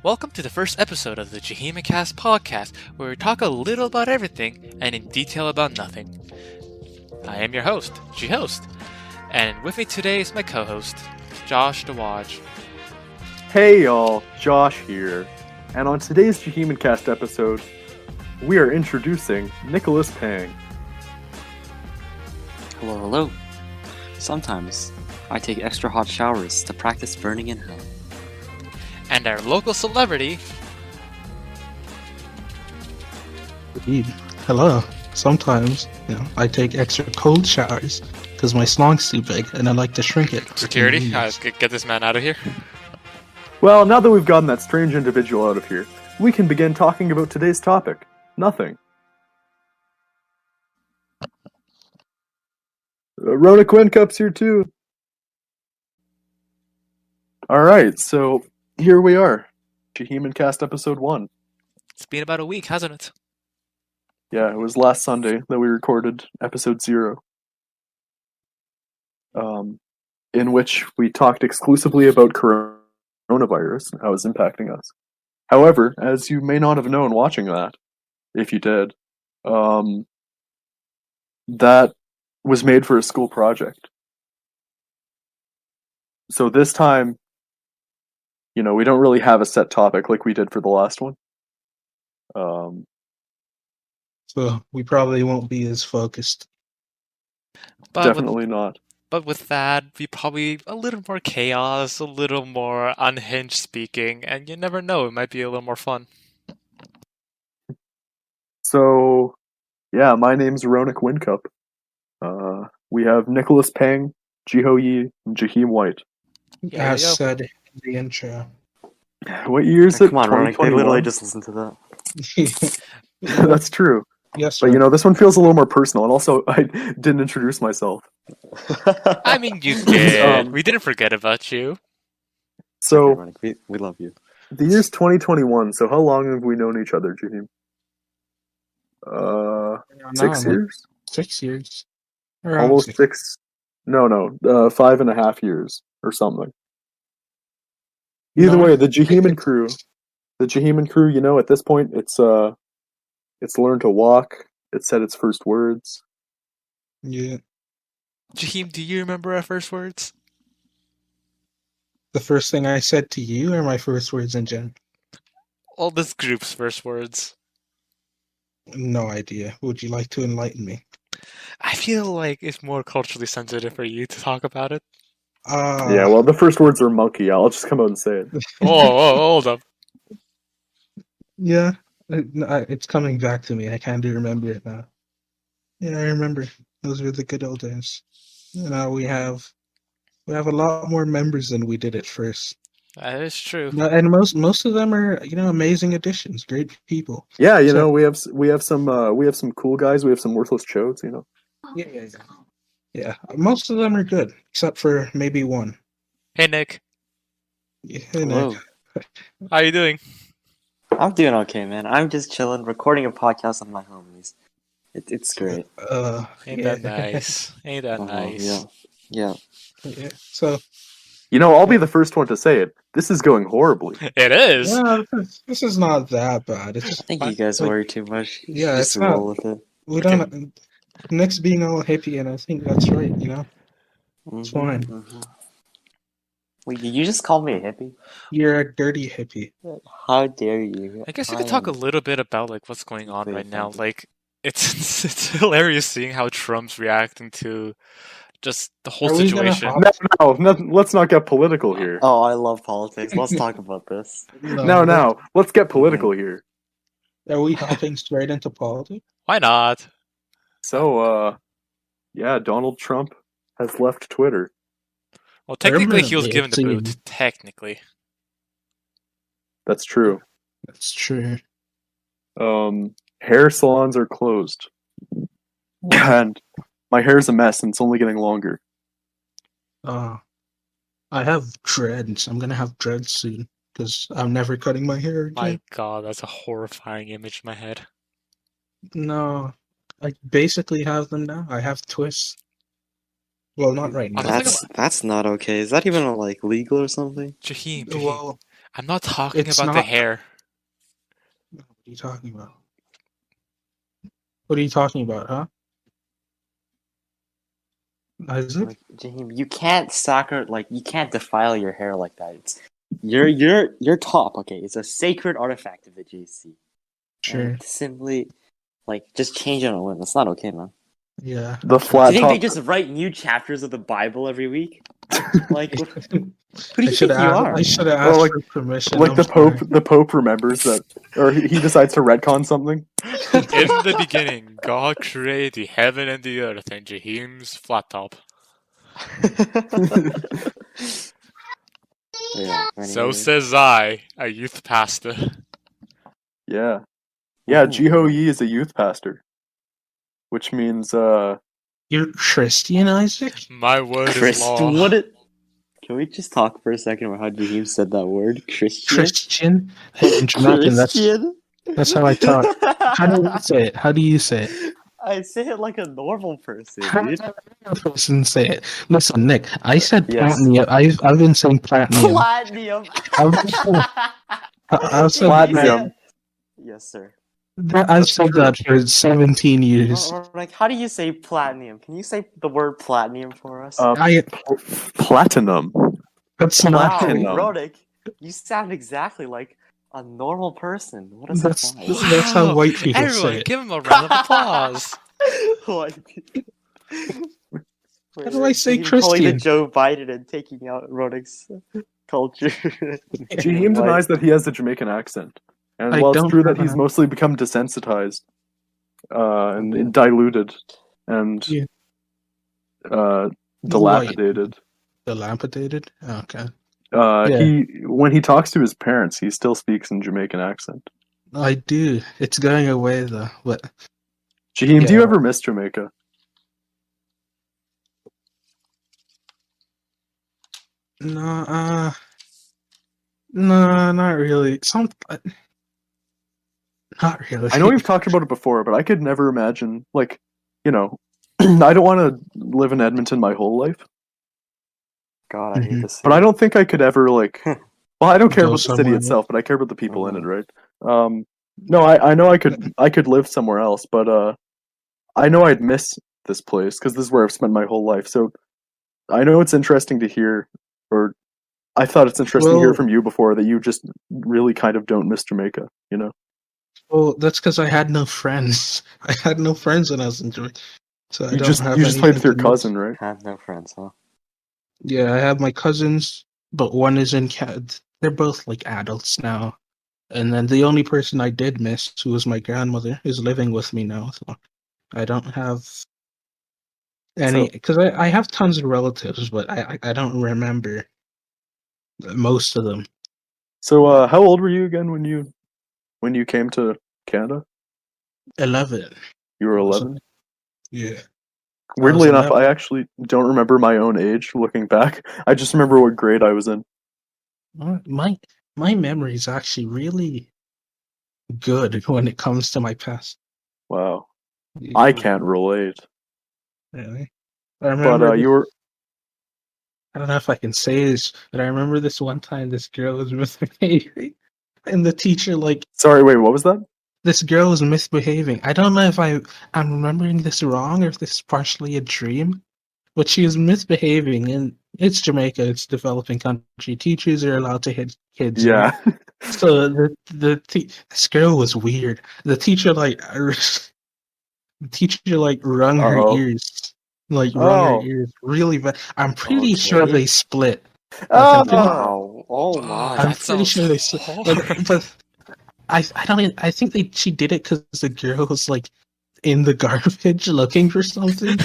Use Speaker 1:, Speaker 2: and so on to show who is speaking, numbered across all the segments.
Speaker 1: Welcome to the first episode of the JCP podcast, where we talk a little about everything and in detail about nothing. I am your host, G-Host, and with me today is my co-host, Josh DeWaj.
Speaker 2: Hey y'all, Josh here, and on today's JCP episode, we are introducing Nicholas Pang.
Speaker 3: Hello, hello. Sometimes I take extra hot showers to practice burning in hell.
Speaker 1: And our local celebrity,
Speaker 4: Hello. Sometimes, I take extra cold showers because my slong's too big and I like to shrink it.
Speaker 1: security. Get this man out of here.
Speaker 2: Well, now that we've gotten that strange individual out of here, we can begin talking about today's topic. Nothing. Rona Quincup's here too. Alright, so here we are. JCP episode 1.
Speaker 1: It's been about a week, hasn't it?
Speaker 2: Yeah, it was last Sunday that we recorded episode 0. In which we talked exclusively about coronavirus and how it's impacting us. However, as you may not have known watching that, if you did, that was made for a school project. So this time, we don't really have a set topic like we did for the last one.
Speaker 4: So we probably won't be as focused.
Speaker 2: Definitely not.
Speaker 1: But with that, be probably a little more chaos, a little more unhinged speaking, and you never know, it might be a little more fun.
Speaker 2: So, yeah, my name's Ronick Wincup. We have Nicholas Pang, Jiho Yi, and Jaheim White.
Speaker 4: As said in the intro.
Speaker 2: What year is it?
Speaker 3: Come on, Ronick, they
Speaker 2: 2021?
Speaker 3: literally just listened to that.
Speaker 2: That's true.
Speaker 4: Yes,
Speaker 2: But this one feels a little more personal, and also I didn't introduce myself.
Speaker 1: I mean, you did. We didn't forget about you.
Speaker 2: So,
Speaker 3: Okay, Ronick, we love you.
Speaker 2: the year's 2021, so how long have we known each other, Jaheim? 6 years?
Speaker 4: 6 years. Around
Speaker 2: Almost
Speaker 4: 6.
Speaker 2: 6. No, 5.5 years or something. Either
Speaker 4: No,
Speaker 2: way, the Jaheim crew, at this point, it's learned to walk. It said its first words.
Speaker 4: Yeah.
Speaker 1: Jaheim, do you remember our first words?
Speaker 4: The first thing I said to you or my first words in general?
Speaker 1: All this group's first words.
Speaker 4: No idea. Would you like to enlighten me?
Speaker 1: I feel like it's more culturally sensitive for you to talk about it.
Speaker 2: Yeah, well, the first words are monkey. I'll just come out and say it.
Speaker 1: Whoa, hold up.
Speaker 4: Yeah. It's coming back to me. I kind of remember it now. Yeah, I remember. Those were the good old days. We have a lot more members than we did at first.
Speaker 1: That is true.
Speaker 4: And most of them are, amazing additions, great people.
Speaker 2: Yeah,
Speaker 4: So-
Speaker 2: we have some cool guys. We have some worthless chodes.
Speaker 4: Yeah. Most of them are good, except for maybe one.
Speaker 1: Hey, Nick.
Speaker 4: Yeah,
Speaker 3: Hello.
Speaker 1: How you doing?
Speaker 3: I'm doing okay, man. I'm just chilling, recording a podcast on my homies. It's great.
Speaker 1: Ain't that nice? Ain't that nice?
Speaker 3: Yeah.
Speaker 4: Yeah. So
Speaker 2: I'll be the first one to say it. This is going horribly.
Speaker 1: It is.
Speaker 4: yeah, this is not that bad. It's
Speaker 3: I think you guys worry too much.
Speaker 4: Yeah,
Speaker 3: just
Speaker 4: it's not-
Speaker 3: roll with it.
Speaker 4: we don't. Nick's being all hippie, and I think that's right. It's fine.
Speaker 3: Mhm. Wait, did you just call me a hippie?
Speaker 4: You're a dirty hippie.
Speaker 3: How dare you?
Speaker 1: I guess we could talk a
Speaker 3: am-
Speaker 1: little bit about what's going on
Speaker 3: Very
Speaker 1: right now.
Speaker 3: funny.
Speaker 1: It's hilarious seeing how Trump's reacting to just the whole
Speaker 4: Are we gonna
Speaker 1: situation.
Speaker 4: hop-
Speaker 2: No, let's not get political here.
Speaker 3: Oh, I love politics. Let's talk about this.
Speaker 2: No, let's get political here.
Speaker 4: Are we hopping straight into politics?
Speaker 1: Why not?
Speaker 2: So, yeah, Donald Trump has left Twitter.
Speaker 1: Well, technically, he was
Speaker 4: Permanently,
Speaker 1: given the
Speaker 4: it
Speaker 1: boot.
Speaker 4: seems.
Speaker 1: Technically.
Speaker 2: That's true.
Speaker 4: That's true.
Speaker 2: Hair salons are closed. And my hair's a mess and it's only getting longer.
Speaker 4: I have dreads. I'm gonna have dreads soon because I'm never cutting my hair again.
Speaker 1: My God, that's a horrifying image in my head.
Speaker 4: No, I basically have them now. I have twists. Well, not right now.
Speaker 1: I don't think
Speaker 3: That's not okay. Is that even legal or something?
Speaker 1: Jaheim,
Speaker 4: Well,
Speaker 1: I'm not talking
Speaker 4: It's
Speaker 1: about the
Speaker 4: not.
Speaker 1: hair.
Speaker 4: What are you talking about? What are you talking about, huh? Isaac?
Speaker 3: Like, Jaheim, you can't you can't defile your hair like that. It's your top, okay? It's a sacred artifact of the JC.
Speaker 4: Sure.
Speaker 3: And to simply just change it on a whim. That's not okay, man.
Speaker 4: Yeah.
Speaker 2: The
Speaker 3: Do
Speaker 2: flat
Speaker 3: you think they
Speaker 2: top.
Speaker 3: just write new chapters of the Bible every week? Like, who do
Speaker 4: I
Speaker 3: you
Speaker 4: should
Speaker 3: think you are?
Speaker 4: I should have
Speaker 2: Well,
Speaker 4: asked
Speaker 2: like-
Speaker 4: for permission.
Speaker 2: Like
Speaker 4: I'm
Speaker 2: the Pope,
Speaker 4: sorry.
Speaker 2: the Pope remembers that, or he decides to retcon something.
Speaker 1: In the beginning, God created the heaven and the earth, and Jaheim's flat top.
Speaker 3: Yeah.
Speaker 1: So
Speaker 3: Anyway.
Speaker 1: says I, a youth pastor.
Speaker 2: Yeah,
Speaker 3: Ooh.
Speaker 2: Jiho Yi is a youth pastor, which means
Speaker 4: You're Christian, Isaac?
Speaker 1: My word is
Speaker 3: Christian.
Speaker 1: law.
Speaker 3: Can we just talk for a second about how Jaheim said that word? Christian?
Speaker 4: Christian? In Jamaican,
Speaker 3: Christian?
Speaker 4: that's how I talk. How do you say it? How do you say it?
Speaker 3: I say it like a normal person,
Speaker 4: How
Speaker 3: dude.
Speaker 4: does a person say it? Listen, Nick, I said
Speaker 3: Yes.
Speaker 4: platinum. I've been saying platinum.
Speaker 3: Platinum.
Speaker 4: I've said
Speaker 2: Platinum.
Speaker 3: Yes, sir.
Speaker 4: I've said that for 17 years.
Speaker 3: Or, how do you say platinum? Can you say the word platinum for us?
Speaker 2: platinum.
Speaker 4: That's
Speaker 3: Wow,
Speaker 4: not
Speaker 2: Platinum.
Speaker 3: Rodick, you sound exactly like a normal person. What a
Speaker 4: That's
Speaker 3: surprise.
Speaker 4: that's how white people
Speaker 1: Everyone,
Speaker 4: say it.
Speaker 1: give him a round of applause.
Speaker 3: How
Speaker 4: How do I say
Speaker 3: calling the
Speaker 4: Christian?
Speaker 3: Joe Biden and taking out Rodick's culture.
Speaker 2: Jaheim denies that he has a Jamaican accent, and
Speaker 4: I
Speaker 2: while it's
Speaker 4: don't
Speaker 2: true that
Speaker 4: have
Speaker 2: he's
Speaker 4: an-
Speaker 2: mostly become desensitized, and diluted, and
Speaker 4: Yeah.
Speaker 2: dilapidated.
Speaker 4: Dilapidated? Okay.
Speaker 2: When he talks to his parents, he still speaks in Jamaican accent.
Speaker 4: I do. It's going away though. But
Speaker 2: Jaheim, do
Speaker 4: Yeah.
Speaker 2: you ever miss Jamaica?
Speaker 4: no, no, not really. Not really.
Speaker 2: I know we've talked about it before, but I could never imagine, I don't want to live in Edmonton my whole life,
Speaker 3: God, I hate this.
Speaker 2: but I don't think I could ever, well, I don't care
Speaker 4: Go
Speaker 2: about the city
Speaker 4: somewhere
Speaker 2: itself, but I care about the people in it, right? No, I know I could live somewhere else, but I know I'd miss this place, because this is where I've spent my whole life, so I know it's interesting to hear, or I thought it's interesting to hear from you before, that you just really kind of don't miss Jamaica, you know?
Speaker 4: Well, that's because I had no friends. I had no friends when I was in Jamaica. So I
Speaker 2: You
Speaker 4: don't
Speaker 2: just
Speaker 4: have
Speaker 2: played with
Speaker 4: anything
Speaker 2: your
Speaker 4: to miss.
Speaker 2: cousin, right?
Speaker 3: have no friends, huh?
Speaker 4: Yeah, I have my cousins, but one is in they're both like adults now. And then the only person I did miss, who was my grandmother, is living with me now. So I don't have any, because I have tons of relatives, but I don't remember most of them.
Speaker 2: So, how old were you again when you came to Canada?
Speaker 4: 11.
Speaker 2: You were
Speaker 4: Was
Speaker 2: 11?
Speaker 4: Yeah.
Speaker 2: Weirdly enough,
Speaker 4: 11.
Speaker 2: I actually don't remember my own age looking back. I just remember what grade I was in.
Speaker 4: My memory is actually really good when it comes to my past.
Speaker 2: Wow. I can't relate.
Speaker 4: Really? I remember.
Speaker 2: But you were...
Speaker 4: I don't know if I can say this, but I remember this one time this girl was misbehaving, and the teacher
Speaker 2: Sorry, wait, what was that?
Speaker 4: this girl was misbehaving. I don't know if I'm remembering this wrong or if this is partially a dream, but she was misbehaving, and it's Jamaica, it's a developing country. Teachers are allowed to hit kids.
Speaker 2: Yeah.
Speaker 4: So this girl was weird. The teacher wrung her
Speaker 2: Uh-oh.
Speaker 4: ears, wrung her ears really bad. I'm pretty sure
Speaker 3: Okay.
Speaker 4: they split.
Speaker 2: Oh!
Speaker 3: Wow. Oh my.
Speaker 4: I'm
Speaker 1: That
Speaker 4: pretty
Speaker 1: sounds
Speaker 4: sure they split.
Speaker 1: horrible.
Speaker 4: But I don't. I think she did it because the girl was in the garbage looking for something.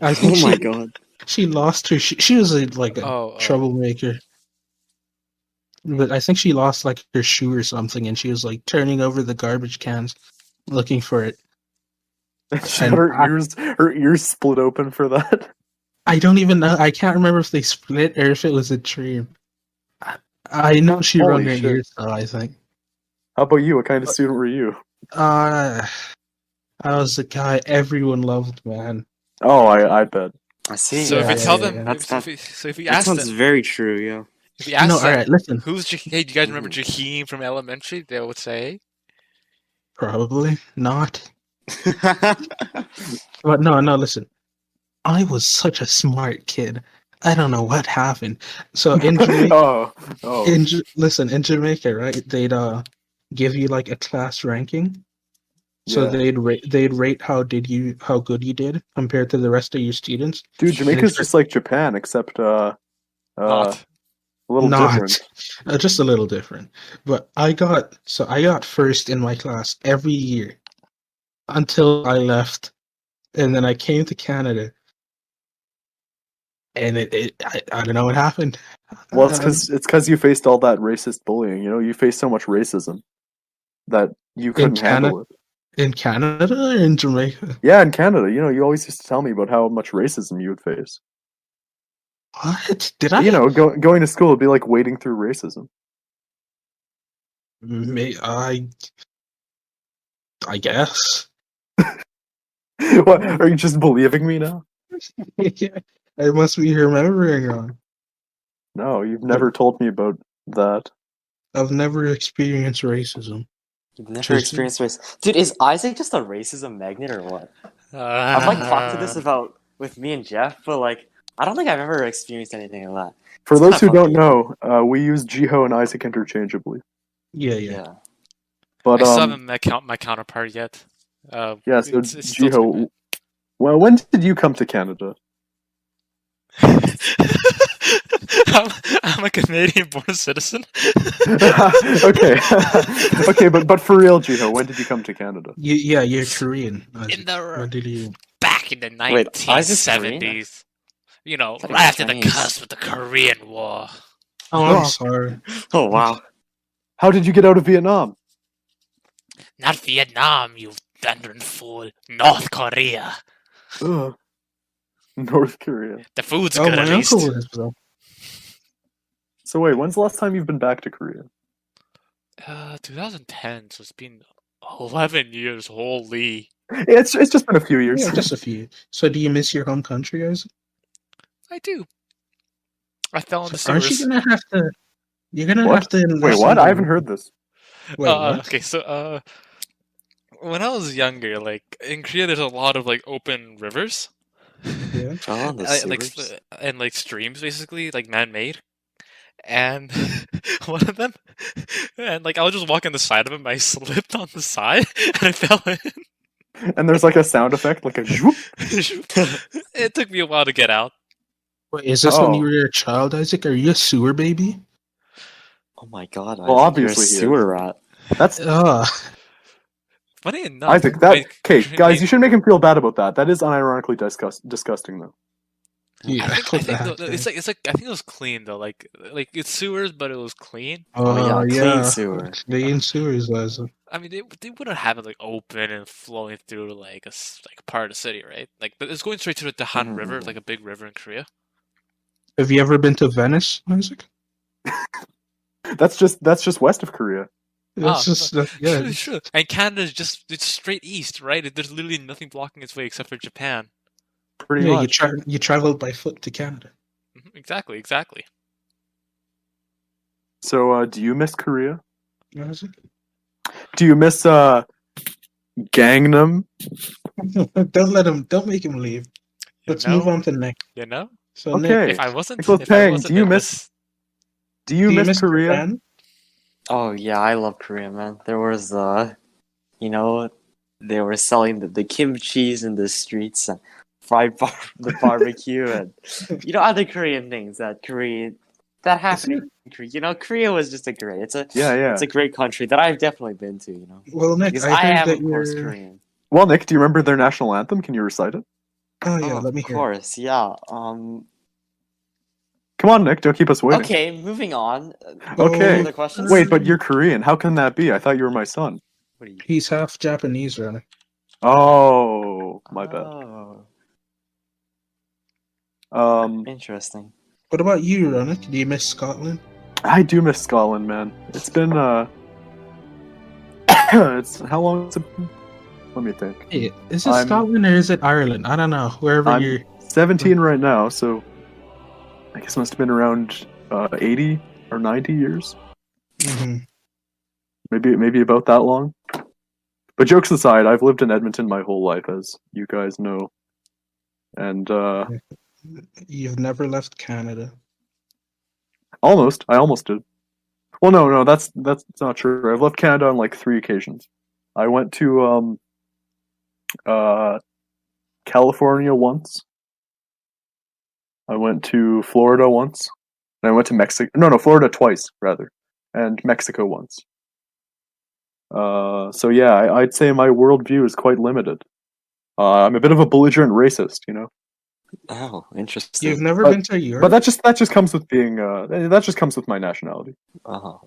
Speaker 4: I think
Speaker 3: Oh my god.
Speaker 4: she lost her. She was a
Speaker 1: Oh.
Speaker 4: troublemaker. But I think she lost her shoe or something, and she was turning over the garbage cans, looking for it.
Speaker 2: She had her ears split open for that.
Speaker 4: I don't even know. I can't remember if they split or if it was a dream. I know she
Speaker 2: Holy
Speaker 4: wrung her
Speaker 2: shit.
Speaker 4: ears, though, I think.
Speaker 2: How about you? What kind of student were you?
Speaker 4: I was the guy everyone loved, man.
Speaker 2: Oh, I bet.
Speaker 3: I see.
Speaker 1: So if you
Speaker 4: Yeah,
Speaker 1: tell
Speaker 4: yeah,
Speaker 1: them,
Speaker 4: yeah.
Speaker 1: so if you
Speaker 3: That
Speaker 1: ask
Speaker 3: sounds
Speaker 1: them,
Speaker 3: very true, yeah.
Speaker 1: If you ask
Speaker 4: No, all
Speaker 1: them,
Speaker 4: right, listen.
Speaker 1: Hey, do you guys remember Jaheim from elementary? They would say.
Speaker 4: Probably not. But no, listen. I was such a smart kid. I don't know what happened. So in Jamaica,
Speaker 2: oh.
Speaker 4: listen, in Jamaica, right? They'd give you like a class ranking. So
Speaker 2: Yeah.
Speaker 4: they'd rate how good you did compared to the rest of your students.
Speaker 2: Dude, Jamaica's just like Japan, except
Speaker 1: Not.
Speaker 2: a little
Speaker 4: Not
Speaker 2: different.
Speaker 4: just a little different. But I got first in my class every year until I left, and then I came to Canada, and I don't know what happened.
Speaker 2: Well, it's because you faced all that racist bullying. You know, you faced so much racism that you couldn't handle it.
Speaker 4: In Canada or in Jamaica?
Speaker 2: Yeah, in Canada, you know, you always used to tell me about how much racism you would face.
Speaker 4: What did I?
Speaker 2: You know, going to school would be like wading through racism.
Speaker 4: I guess.
Speaker 2: What? Are you just believing me now?
Speaker 4: Yeah, I must be remembering wrong.
Speaker 2: No, you've never told me about that.
Speaker 4: I've never experienced racism.
Speaker 3: You've never experienced race, dude. Is Isaac just a racism magnet or what? I've like talked to this about with me and Jeff, but like I don't think I've ever experienced anything like that.
Speaker 2: For
Speaker 3: It's
Speaker 2: those who
Speaker 3: kinda
Speaker 2: don't know, we use Jiho and Isaac interchangeably.
Speaker 4: Yeah.
Speaker 3: Yeah.
Speaker 2: But
Speaker 1: I still haven't met my counterpart yet.
Speaker 2: yeah, so
Speaker 1: it's still to
Speaker 2: Jiho. Well, when did you come to Canada?
Speaker 1: I'm a Canadian-born citizen.
Speaker 2: Okay, okay, but for real, Jiho, when did you come to Canada?
Speaker 4: You're Korean.
Speaker 1: In
Speaker 4: When did you?
Speaker 1: back in the
Speaker 3: Wait, Isaac's
Speaker 1: 1970s. You know,
Speaker 3: thought he
Speaker 1: right
Speaker 3: was
Speaker 1: after the
Speaker 3: Chinese.
Speaker 1: cusp of the Korean War.
Speaker 4: Oh, I'm sorry.
Speaker 3: Oh wow.
Speaker 2: How did you get out of Vietnam?
Speaker 1: Not Vietnam, you thundering fool. North Korea.
Speaker 2: Ugh. North Korea.
Speaker 1: The food's
Speaker 4: Oh,
Speaker 1: good
Speaker 4: my
Speaker 1: at least.
Speaker 4: uncle is though.
Speaker 2: So wait, when's the last time you've been back to Korea?
Speaker 1: 2010, so it's been 11 years. Holy.
Speaker 2: It's just been a few years.
Speaker 4: Yeah, just a few. So, do you miss your home country, guys?
Speaker 1: I do. I fell in the
Speaker 4: Aren't
Speaker 1: sewers.
Speaker 4: you gonna have to? You're gonna
Speaker 2: What?
Speaker 4: have to.
Speaker 2: Wait,
Speaker 4: invest
Speaker 2: what?
Speaker 4: in
Speaker 2: I
Speaker 4: the-
Speaker 2: haven't heard this.
Speaker 4: Wait, what?
Speaker 1: Okay, so when I was younger, like in Korea, there's a lot of like open rivers,
Speaker 4: Yeah.
Speaker 3: Oh, the sewers.
Speaker 1: and like streams, basically like man-made. And one of them, and like I was just walking the side of him, I slipped on the side and I fell in.
Speaker 2: And there's like a sound effect, like a zoop.
Speaker 1: It took me a while to get out.
Speaker 4: Wait, is this when
Speaker 2: Oh.
Speaker 4: you were a child, Isaac? Are you a sewer baby?
Speaker 3: Oh my god.
Speaker 2: Well,
Speaker 3: Isaac,
Speaker 2: obviously he is.
Speaker 3: you're a sewer rat.
Speaker 2: That's
Speaker 1: Funny enough,
Speaker 2: Isaac. Okay, guys, you shouldn't make him feel bad about that. That is unironically disgusting, though.
Speaker 4: Yeah.
Speaker 1: I think though, it's like I think it was clean though. Like it's sewers, but it was clean.
Speaker 3: Oh, yeah, clean sewer.
Speaker 4: Clean sewers, Isaac.
Speaker 1: I mean, they wouldn't have it like open and flowing through like a part of the city, right? Like, but it's going straight to the Dahan River, like a big river in Korea.
Speaker 4: Have you ever been to Venice, Isaac?
Speaker 2: That's just west of Korea.
Speaker 4: That's just yeah.
Speaker 1: Sure. And Canada's it's straight east, right? There's literally nothing blocking its way except for Japan.
Speaker 2: Pretty
Speaker 4: Yeah,
Speaker 2: much.
Speaker 4: you traveled by foot to Canada.
Speaker 1: Exactly.
Speaker 2: So, do you miss Korea?
Speaker 4: Isaac?
Speaker 2: Do you miss Gangnam?
Speaker 4: Don't make him leave. Let's
Speaker 1: You know?
Speaker 4: move on to Nick.
Speaker 1: You know,
Speaker 4: So
Speaker 2: Okay.
Speaker 4: Nick,
Speaker 1: if I wasn't,
Speaker 2: Nicholas
Speaker 1: if I
Speaker 2: Pang,
Speaker 1: wasn't
Speaker 2: do you
Speaker 1: in
Speaker 2: miss-
Speaker 1: this-
Speaker 2: Do you miss Korea?
Speaker 4: Japan?
Speaker 3: Oh yeah, I love Korea, man. There was you know, they were selling the kimchi's in the streets and the barbecue and you know other Korean things that happen in Korea. You know, Korea was just it's a
Speaker 2: Yeah.
Speaker 3: it's a great country that I've definitely been to. You know,
Speaker 4: Well, Nick,
Speaker 3: because
Speaker 4: I
Speaker 3: I
Speaker 4: heard
Speaker 3: am
Speaker 4: that
Speaker 3: of course
Speaker 4: you're.
Speaker 3: Korean.
Speaker 2: Well, Nick, do you remember their national anthem? Can you recite it?
Speaker 4: Oh yeah, let me
Speaker 3: Of
Speaker 4: hear.
Speaker 3: course, yeah.
Speaker 2: Come on, Nick. Don't keep us waiting.
Speaker 3: Okay, moving on.
Speaker 2: Okay.
Speaker 3: Other questions?
Speaker 2: Wait, but you're Korean. How can that be? I thought you were my son.
Speaker 3: What are you?
Speaker 4: He's half Japanese, rather.
Speaker 2: Oh, my bad.
Speaker 3: Interesting.
Speaker 4: What about you, Ronak? Do you miss Scotland?
Speaker 2: I do miss Scotland, man. It's been it's how long has it been? Let me think.
Speaker 4: Hey, is it
Speaker 2: I'm-
Speaker 4: Scotland or is it Ireland? I don't know. Wherever
Speaker 2: I'm
Speaker 4: you're.
Speaker 2: 17 right now, so I guess it must have been around 80 or 90 years.
Speaker 4: Hmm.
Speaker 2: Maybe about that long. But jokes aside, I've lived in Edmonton my whole life, as you guys know. And
Speaker 4: You've never left Canada.
Speaker 2: almost. I almost did. Well, no, that's not true. I've left Canada on like 3 occasions. I went to California once. I went to Florida once. And I went to Mexico. No, Florida twice, rather. And Mexico once. So yeah, I'd say my worldview is quite limited. I'm a bit of a belligerent racist, you know.
Speaker 3: Oh, interesting.
Speaker 4: You've never been to Europe?
Speaker 2: But that just comes with being that just comes with my nationality.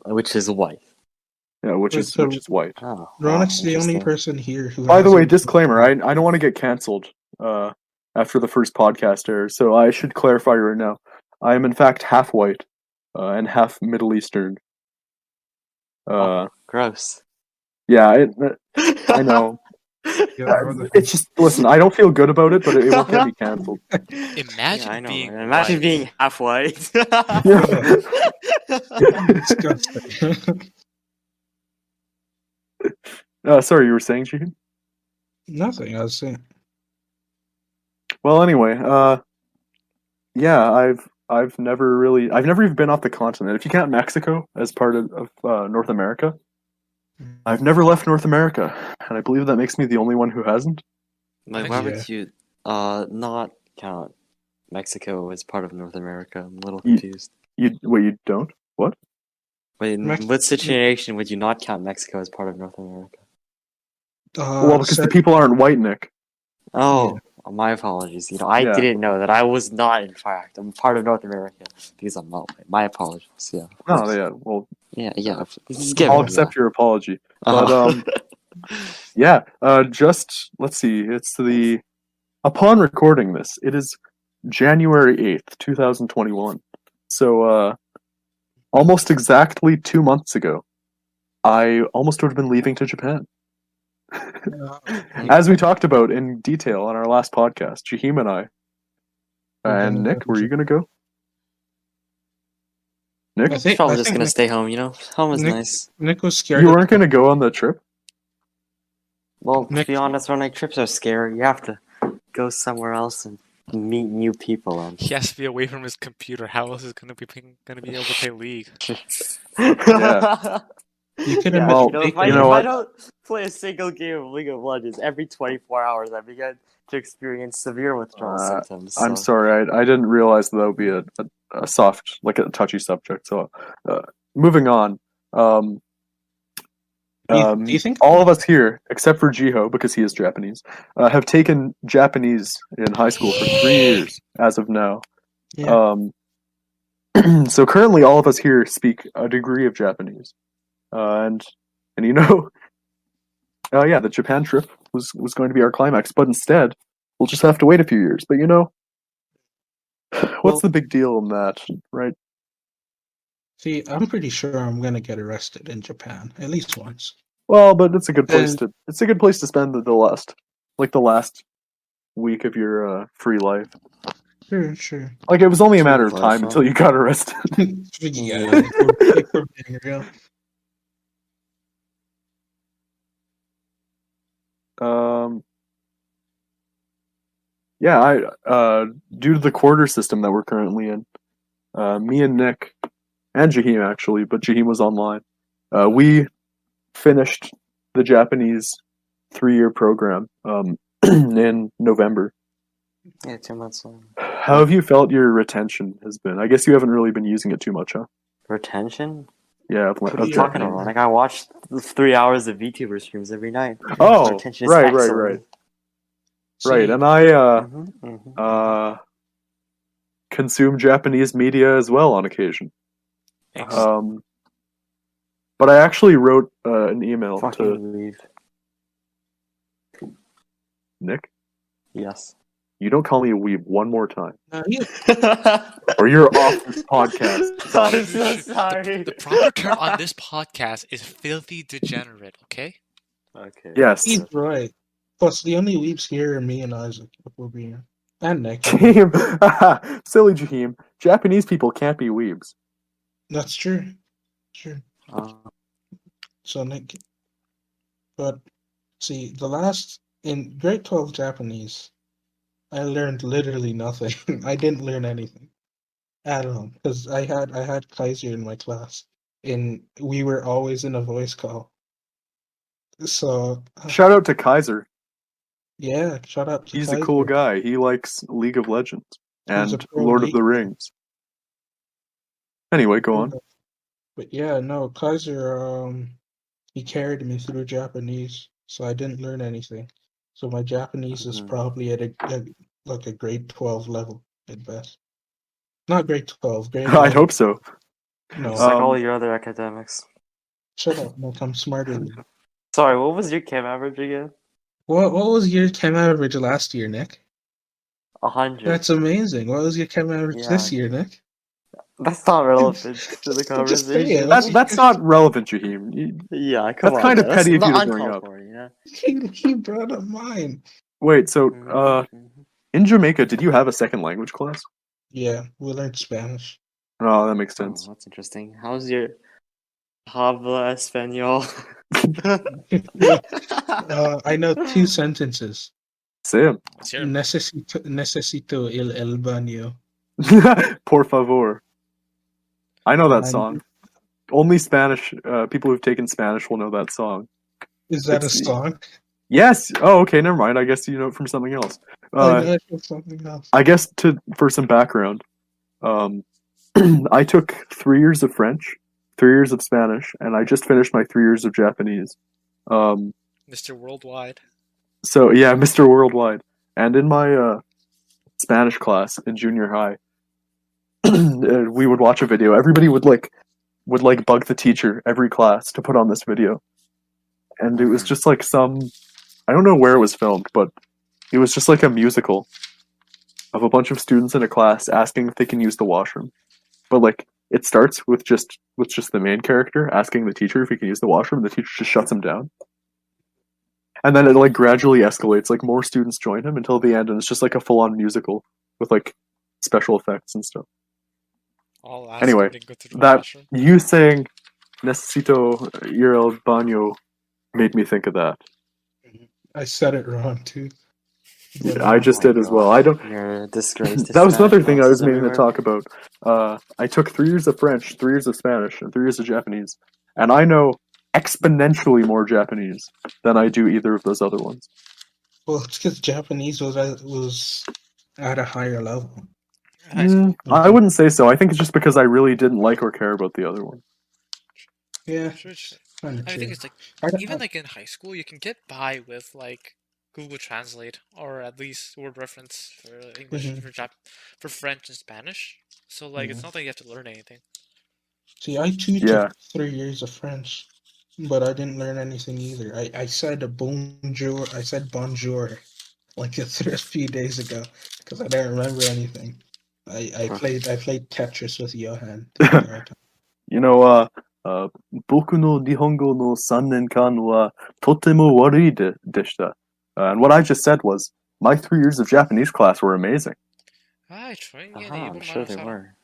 Speaker 3: Which is white.
Speaker 2: Yeah, which is white.
Speaker 3: Oh,
Speaker 4: Ronix the only
Speaker 3: interesting.
Speaker 4: person here who.
Speaker 2: By the way,
Speaker 4: hasn't-
Speaker 2: disclaimer: I don't want to get cancelled after the first podcast airs, so I should clarify right now. I am in fact half white and half Middle Eastern.
Speaker 3: Gross.
Speaker 2: Yeah, I know.
Speaker 4: Yeah,
Speaker 2: It's just listen. I don't feel good about it, but it won't get me cancelled.
Speaker 1: Imagine
Speaker 3: I know.
Speaker 1: being
Speaker 3: Imagine
Speaker 1: white.
Speaker 3: being half white.
Speaker 4: disgusting.
Speaker 2: Sorry, you were saying, Chicken?
Speaker 4: Nothing. I was saying.
Speaker 2: Well, anyway, yeah, I've never even been off the continent. If you count Mexico as part of North America, I've never left North America, and I believe that makes me the only one who hasn't.
Speaker 3: Like, why
Speaker 4: Yeah.
Speaker 3: would you not count Mexico as part of North America? I'm a little
Speaker 2: You-
Speaker 3: confused.
Speaker 2: You don't? What?
Speaker 3: Wait, in what situation would you not count Mexico as part of North America?
Speaker 2: Well, because the people aren't white, Nick.
Speaker 3: Oh, my apologies. You know, I
Speaker 2: Yeah.
Speaker 3: didn't know that. I was not, in fact. I'm part of North America because I'm not white. My apologies. Yeah. of
Speaker 2: Oh,
Speaker 3: course.
Speaker 2: yeah. Well,
Speaker 3: Yeah.
Speaker 2: I'll accept your apology. But yeah. Just let's see. It's upon recording this, it is January 8th, 2021. So almost exactly 2 months ago, I almost would have been leaving to Japan. As we talked about in detail on our last podcast, Jahim and I. And Nick, were you going to go? Nick?
Speaker 3: He's probably just going to
Speaker 4: Nick,
Speaker 3: stay home, you know? Home is
Speaker 4: Nick-
Speaker 3: nice.
Speaker 4: Nick was scared.
Speaker 2: You weren't going to go on the trip?
Speaker 3: Well, to
Speaker 4: Nick-
Speaker 3: be honest, running trips are scary. You have to go somewhere else and meet new people. And
Speaker 1: He has to be away from his computer. How else is going to be able to play League?
Speaker 2: Yeah.
Speaker 4: You could
Speaker 3: Yeah,
Speaker 4: have
Speaker 2: Well,
Speaker 3: you know, if
Speaker 2: you know
Speaker 3: I
Speaker 2: what?
Speaker 3: don't play a single game of League of Legends every 24 hours, I begin to experience severe withdrawal symptoms.
Speaker 2: I'm
Speaker 3: so-
Speaker 2: sorry, I didn't realize that would be a soft, like a touchy subject. So, moving on.
Speaker 4: Do you think
Speaker 2: all of us here, except for Jiho, because he is Japanese, have taken Japanese in high school for 3 years as of now.
Speaker 4: Yeah.
Speaker 2: So currently, all of us here speak a degree of Japanese, and you know, yeah, the Japan trip was going to be our climax, but instead, we'll just have to wait a few years. But you know, what's the big deal in that, right?
Speaker 4: See, I'm pretty sure I'm gonna get arrested in Japan at least once.
Speaker 2: Well, but it's a good place to spend the last week of your free life.
Speaker 4: Sure.
Speaker 2: Like it was only a matter of
Speaker 3: Pretty
Speaker 2: time
Speaker 3: close,
Speaker 2: until you got arrested.
Speaker 4: Yeah, if we're being real.
Speaker 2: Yeah, due to the quarter system that we're currently in, me and Nick and Jahim actually, but Jahim was online. We finished the Japanese 3-year program in November.
Speaker 3: Yeah, 2 months long.
Speaker 2: How have you felt your retention has been? I guess you haven't really been using it too much, huh?
Speaker 3: Retention?
Speaker 2: Yeah,
Speaker 3: What are you talking about? Like, I watched 3 hours of VTuber streams every night.
Speaker 2: Oh,
Speaker 3: Retention is
Speaker 2: right.
Speaker 3: excellent.
Speaker 2: Right,
Speaker 4: See,
Speaker 2: and I
Speaker 3: Mhm.
Speaker 2: consume Japanese media as well on occasion.
Speaker 1: Thanks.
Speaker 2: But I actually wrote an email to
Speaker 3: Fucking leave.
Speaker 2: Nick.
Speaker 3: Yes.
Speaker 2: You don't call me a weeb one more time,
Speaker 4: you,
Speaker 2: or you're off this podcast.
Speaker 3: I'm so sorry.
Speaker 1: The proper term on this podcast is filthy degenerate, okay?
Speaker 3: Okay.
Speaker 2: Yes,
Speaker 4: he's right. Plus, the only weeps here are me and Isaac. If we're being and Nick.
Speaker 2: Jahim. Silly Jahim. Japanese people can't be weebs.
Speaker 4: That's true. True.
Speaker 3: Uh,
Speaker 4: So Nick, but see, in grade 12 Japanese, I learned literally nothing. I didn't learn anything at all because I had Kaiser in my class, and we were always in a voice call. So
Speaker 2: Shout out to Kaiser.
Speaker 4: yeah, shout out to
Speaker 2: He's a
Speaker 4: Kaiser.
Speaker 2: cool guy. He likes League of Legends
Speaker 4: He's a
Speaker 2: and
Speaker 4: pro
Speaker 2: Lord of the
Speaker 4: league.
Speaker 2: Rings. Anyway, go on.
Speaker 4: But yeah, no, Kaiser, he carried me through Japanese, so I didn't learn anything. So my Japanese is
Speaker 3: mhm.
Speaker 4: probably at like a grade 12 level at best. Not grade 12, grade
Speaker 2: I'd
Speaker 4: 11.
Speaker 2: hope so.
Speaker 4: No,
Speaker 3: Just like all
Speaker 2: Um,
Speaker 3: your other academics.
Speaker 4: shut up. Like I'm smarter than you.
Speaker 3: Sorry, what was your chem average again?
Speaker 4: What was your chem average last year, Nick?
Speaker 3: 100.
Speaker 4: That's amazing. What was your chem average
Speaker 3: Yeah,
Speaker 4: this year, Nick?
Speaker 3: that's not relevant to the
Speaker 4: Just say it.
Speaker 3: conversation.
Speaker 2: that's not relevant, Jaheim.
Speaker 3: Yeah, come
Speaker 2: That's
Speaker 3: on,
Speaker 2: kind
Speaker 3: man.
Speaker 2: of
Speaker 3: That's
Speaker 2: petty of you
Speaker 3: not
Speaker 2: to bring
Speaker 3: uncalled
Speaker 2: up.
Speaker 3: for, you know?
Speaker 4: He brought up mine.
Speaker 2: Wait, so
Speaker 3: Mhm.
Speaker 2: in Jamaica, did you have a second language class?
Speaker 4: Yeah, we learned Spanish.
Speaker 2: Oh, that makes
Speaker 3: Oh,
Speaker 2: sense.
Speaker 3: that's interesting. How's your habla español?
Speaker 4: I know two sentences.
Speaker 2: Sam.
Speaker 1: Let's hear 'em.
Speaker 4: Necesito el baño.
Speaker 2: Por favor. I know that
Speaker 4: And
Speaker 2: song. Only Spanish people who've taken Spanish will know that song.
Speaker 4: is that a
Speaker 2: It's-
Speaker 4: song?
Speaker 2: Yes. Oh, okay. Never mind. I guess you know it from something else.
Speaker 4: I know it was something else.
Speaker 2: I guess for some background, I took 3 years of French, 3 years of Spanish, and I just finished my 3 years of Japanese.
Speaker 1: Mr. Worldwide.
Speaker 2: So yeah, Mr. Worldwide. And in my Spanish class in junior high, we would watch a video. Everybody would bug the teacher every class to put on this video, and it was just like I don't know where it was filmed, but it was just like a musical of a bunch of students in a class asking if they can use the washroom. But like it starts with just the main character asking the teacher if he can use the washroom, and the teacher just shuts him down. And then it like gradually escalates, like more students join him until the end, and it's just like a full-on musical with like special effects and stuff.
Speaker 1: All ask
Speaker 2: Anyway,
Speaker 1: if they can go to the
Speaker 2: that
Speaker 1: washroom.
Speaker 2: you saying "necesito ir al baño" made me think of that.
Speaker 4: I said it wrong too. But,
Speaker 2: I just did as well. I don't.
Speaker 3: You're a disgrace to
Speaker 2: That was another
Speaker 3: Spanish
Speaker 2: thing I was
Speaker 3: classes
Speaker 2: meaning to
Speaker 3: everywhere.
Speaker 2: talk about. I took 3 years of French, 3 years of Spanish, and 3 years of Japanese, and I know exponentially more Japanese than I do either of those other ones.
Speaker 4: well, it's because Japanese was at a higher level.
Speaker 2: I wouldn't say so. I think it's just because I really didn't like or care about the other one.
Speaker 4: Yeah,
Speaker 1: Sure, sure.
Speaker 4: kind
Speaker 1: I
Speaker 4: of true.
Speaker 1: think it's like
Speaker 4: I don't
Speaker 1: even
Speaker 4: know.
Speaker 1: like in high school, you can get by with like Google Translate or at least word reference for English,
Speaker 4: Mhm.
Speaker 1: for French and Spanish. So like it's
Speaker 4: Yeah.
Speaker 1: not that you have to learn anything.
Speaker 4: See, I too
Speaker 2: Yeah.
Speaker 4: took 3 years of French, but I didn't learn anything either. I said bonjour. I said bonjour like a few days ago because I don't remember anything. I played Tetris with Johan the entire time.
Speaker 2: You know, boku no Nihongo no 3年間 wa totemo warui deshita. And what I just said was, my 3 years of Japanese class were amazing.
Speaker 1: Ah, trying
Speaker 3: I'm sure they were.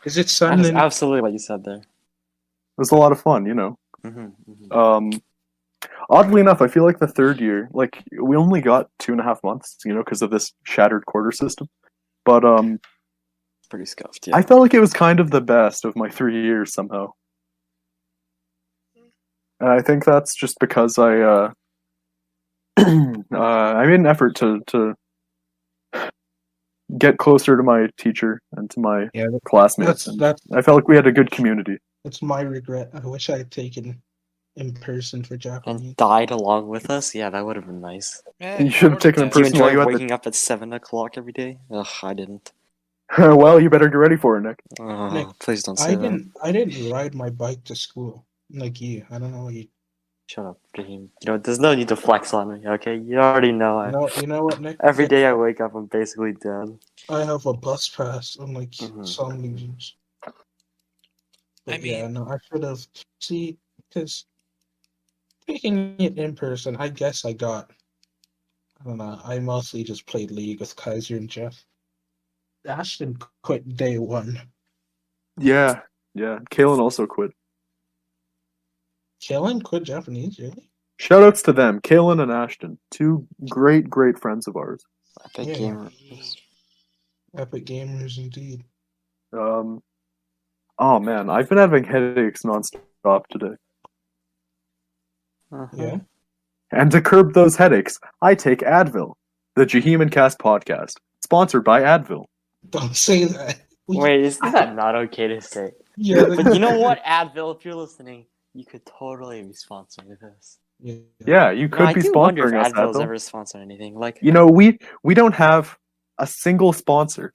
Speaker 4: Is it
Speaker 3: That
Speaker 4: sun
Speaker 3: is
Speaker 4: and
Speaker 3: absolutely what you said there.
Speaker 2: It was a lot of fun, you know.
Speaker 3: Mm-hmm.
Speaker 2: Oddly enough, I feel like the third year, like we only got 2.5 months, you know, because of this shattered quarter system. But
Speaker 3: Pretty scuffed, yeah.
Speaker 2: I felt like it was kind of the best of my 3 years somehow. And I think that's just because I I made an effort to get closer to my teacher and to my
Speaker 4: yeah?
Speaker 2: classmates, and I felt like we had a good community.
Speaker 4: That's my regret. I wish I had taken in person for Japanese.
Speaker 3: And died along with us? Yeah, that would have been nice.
Speaker 2: You should have taken in
Speaker 3: Do you
Speaker 2: person while
Speaker 3: enjoy
Speaker 2: you had
Speaker 3: waking up at 7 o'clock every day? Ugh, I didn't.
Speaker 2: Well, you better get ready for it, Nick.
Speaker 3: Oh,
Speaker 4: Nick,
Speaker 3: please don't say that.
Speaker 4: I didn't ride my bike to school like you. I don't know what you.
Speaker 3: Shut up, Raheem. You know, there's no need to flex on me, okay? You already know I.
Speaker 4: You know what, Nick?
Speaker 3: Every day I wake up, I'm basically dead.
Speaker 4: I have a bus pass, unlike
Speaker 3: Mhm.
Speaker 4: some losers. But
Speaker 1: I mean-
Speaker 4: yeah, no, I should have. See, because taking it in person, I guess I got. I don't know. I mostly just played League with Kaiser and Jeff. Ashton quit day one.
Speaker 2: Yeah, Yeah, Kalen also quit.
Speaker 4: Kellen quit Japanese, really?
Speaker 2: Shoutouts to them, Kalen and Ashton, two great friends of ours.
Speaker 3: Epic
Speaker 4: Yeah.
Speaker 3: gamers.
Speaker 4: Epic gamers indeed.
Speaker 2: Oh man, I've been having headaches nonstop today.
Speaker 3: Uh-huh.
Speaker 4: Yeah.
Speaker 2: And to curb those headaches, I take Advil. The Jaheim Cast podcast, sponsored by Advil.
Speaker 4: Don't say that.
Speaker 3: Wait, isn't that not okay to say?
Speaker 4: Yeah,
Speaker 3: But you know what, Advil, if you're listening, you could totally be sponsoring this.
Speaker 2: Yeah, you could
Speaker 3: I
Speaker 2: be
Speaker 3: do wonder if
Speaker 2: sponsoring us,
Speaker 3: Advil's
Speaker 2: Advil.
Speaker 3: ever sponsored anything. Like,
Speaker 2: You know, we don't have a single sponsor.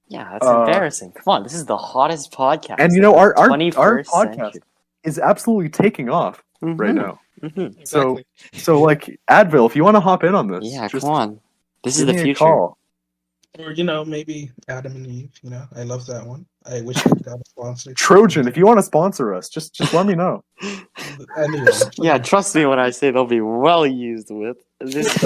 Speaker 3: yeah, that's embarrassing. Come on, this is the hottest podcast.
Speaker 2: And you know, our
Speaker 3: 21st
Speaker 2: podcast
Speaker 3: century.
Speaker 2: is absolutely taking off right now.
Speaker 3: Mm-hmm.
Speaker 2: So,
Speaker 1: Exactly.
Speaker 2: like, Advil, if you want to hop in on this,
Speaker 3: Yeah,
Speaker 2: just
Speaker 3: come on. This is
Speaker 2: give
Speaker 3: the
Speaker 2: me a
Speaker 3: future.
Speaker 2: call.
Speaker 4: Or, maybe Adam and Eve, I love that one. I wish I got a sponsor.
Speaker 2: Trojan, if you want to sponsor us, just let me know.
Speaker 4: Anyway.
Speaker 3: Yeah, trust me when I say they'll be well used with this.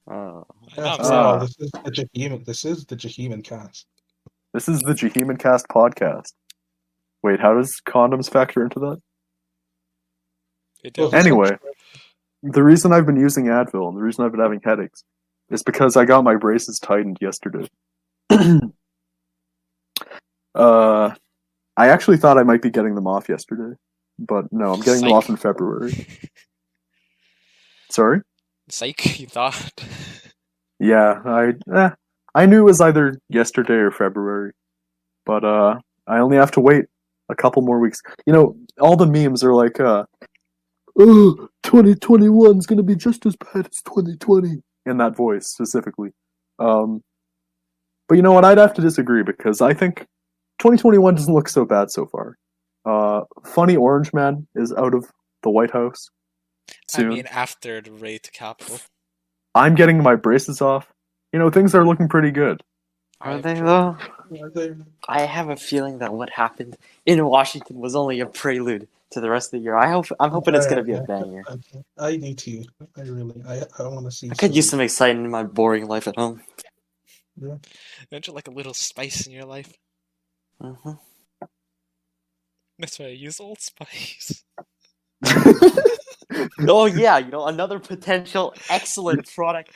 Speaker 3: Oh.
Speaker 4: After all, this is the Jaheim Cast.
Speaker 2: This is the Jaheim Cast podcast. Wait, how does condoms factor into that?
Speaker 1: It does.
Speaker 2: Anyway, the reason I've been using Advil and the reason I've been having headaches is because I got my braces tightened yesterday. I actually thought I might be getting them off yesterday, but no, I'm getting them off in February. Sorry?
Speaker 1: Psych, you thought.
Speaker 2: Yeah, I knew it was either yesterday or February, but I only have to wait a couple more weeks. All the memes are like, oh, 2021 is going to be just as bad as 2020, in that voice specifically. But you know what? I'd have to disagree because I think 2021 doesn't look so bad so far. Funny Orange Man is out of the White House soon.
Speaker 1: I mean, after the raid to Capitol.
Speaker 2: I'm getting my braces off. Things are looking pretty good.
Speaker 3: Are they though? I have a feeling that what happened in Washington was only a prelude to the rest of the year. I'm hoping it's gonna be a banger.
Speaker 4: I do too. I want to see.
Speaker 3: I could use some excitement in my boring life at home.
Speaker 4: Yeah.
Speaker 1: Don't you like a little spice in your life?
Speaker 3: Mm-hmm.
Speaker 1: That's why I use Old Spice.
Speaker 3: Oh yeah, another potential excellent product.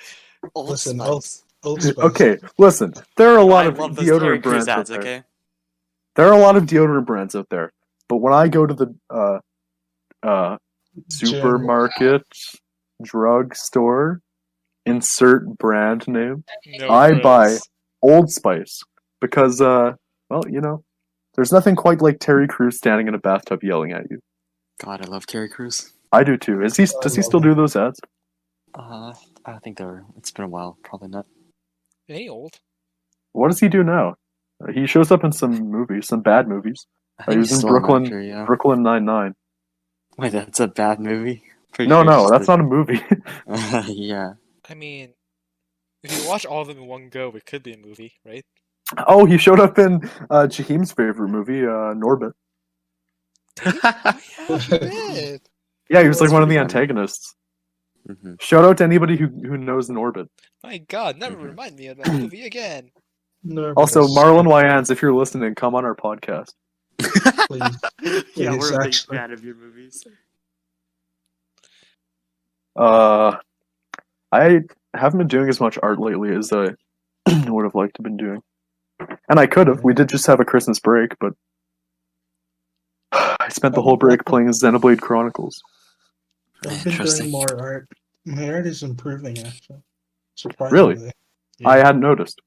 Speaker 3: Old
Speaker 4: Listen,
Speaker 3: Spice.
Speaker 4: Old Spice.
Speaker 2: Okay, listen. There are a lot
Speaker 3: I
Speaker 2: of
Speaker 3: love those Terry
Speaker 2: deodorant
Speaker 3: Crews
Speaker 2: brands out
Speaker 3: ads.
Speaker 2: there.
Speaker 3: Okay.
Speaker 2: There are a lot of deodorant brands out there, but when I go to the supermarket, drugstore, insert brand name,
Speaker 1: No
Speaker 2: I
Speaker 1: frills.
Speaker 2: buy Old Spice because, there's nothing quite like Terry Crews standing in a bathtub yelling at you.
Speaker 3: God, I love Terry Crews.
Speaker 2: I do too. Does he still do those ads?
Speaker 3: I think it's been a while. Probably not.
Speaker 1: They old.
Speaker 2: What does he do now? He shows up in some movies, some bad movies.
Speaker 3: I
Speaker 2: He
Speaker 3: think
Speaker 2: was
Speaker 3: he's
Speaker 2: in
Speaker 3: still an
Speaker 2: Brooklyn,
Speaker 3: actor, yeah.
Speaker 2: Brooklyn Nine-Nine.
Speaker 3: Wait, that's a bad movie? Pretty
Speaker 2: No,
Speaker 3: sure
Speaker 2: that's not a movie.
Speaker 3: Yeah.
Speaker 1: I mean, if you watch all of them in one go, it could be a movie, right?
Speaker 2: Oh, he showed up in Jaheim's favorite movie, Norbit.
Speaker 1: Oh, yeah, he did.
Speaker 2: Yeah, he was like
Speaker 3: That's
Speaker 2: one of the
Speaker 3: pretty funny.
Speaker 2: antagonists.
Speaker 3: Mm-hmm.
Speaker 2: Shout out to anybody who knows Norbit.
Speaker 1: My God, never
Speaker 3: Mhm.
Speaker 1: remind me of that movie again.
Speaker 4: No,
Speaker 2: Also,
Speaker 4: because-
Speaker 2: Marlon Wyans, if you're listening, come on our podcast.
Speaker 4: Please.
Speaker 3: Yeah,
Speaker 4: Please,
Speaker 3: we're a big
Speaker 4: actually.
Speaker 3: fan of your movies.
Speaker 2: I haven't been doing as much art lately as I would have liked to have been doing. And I could have. We did just have a Christmas break, but I spent the whole break playing Xenoblade Chronicles.
Speaker 4: I've been
Speaker 3: Interesting.
Speaker 4: doing more art. My art is improving, actually. Surprisingly.
Speaker 2: Really? I hadn't noticed.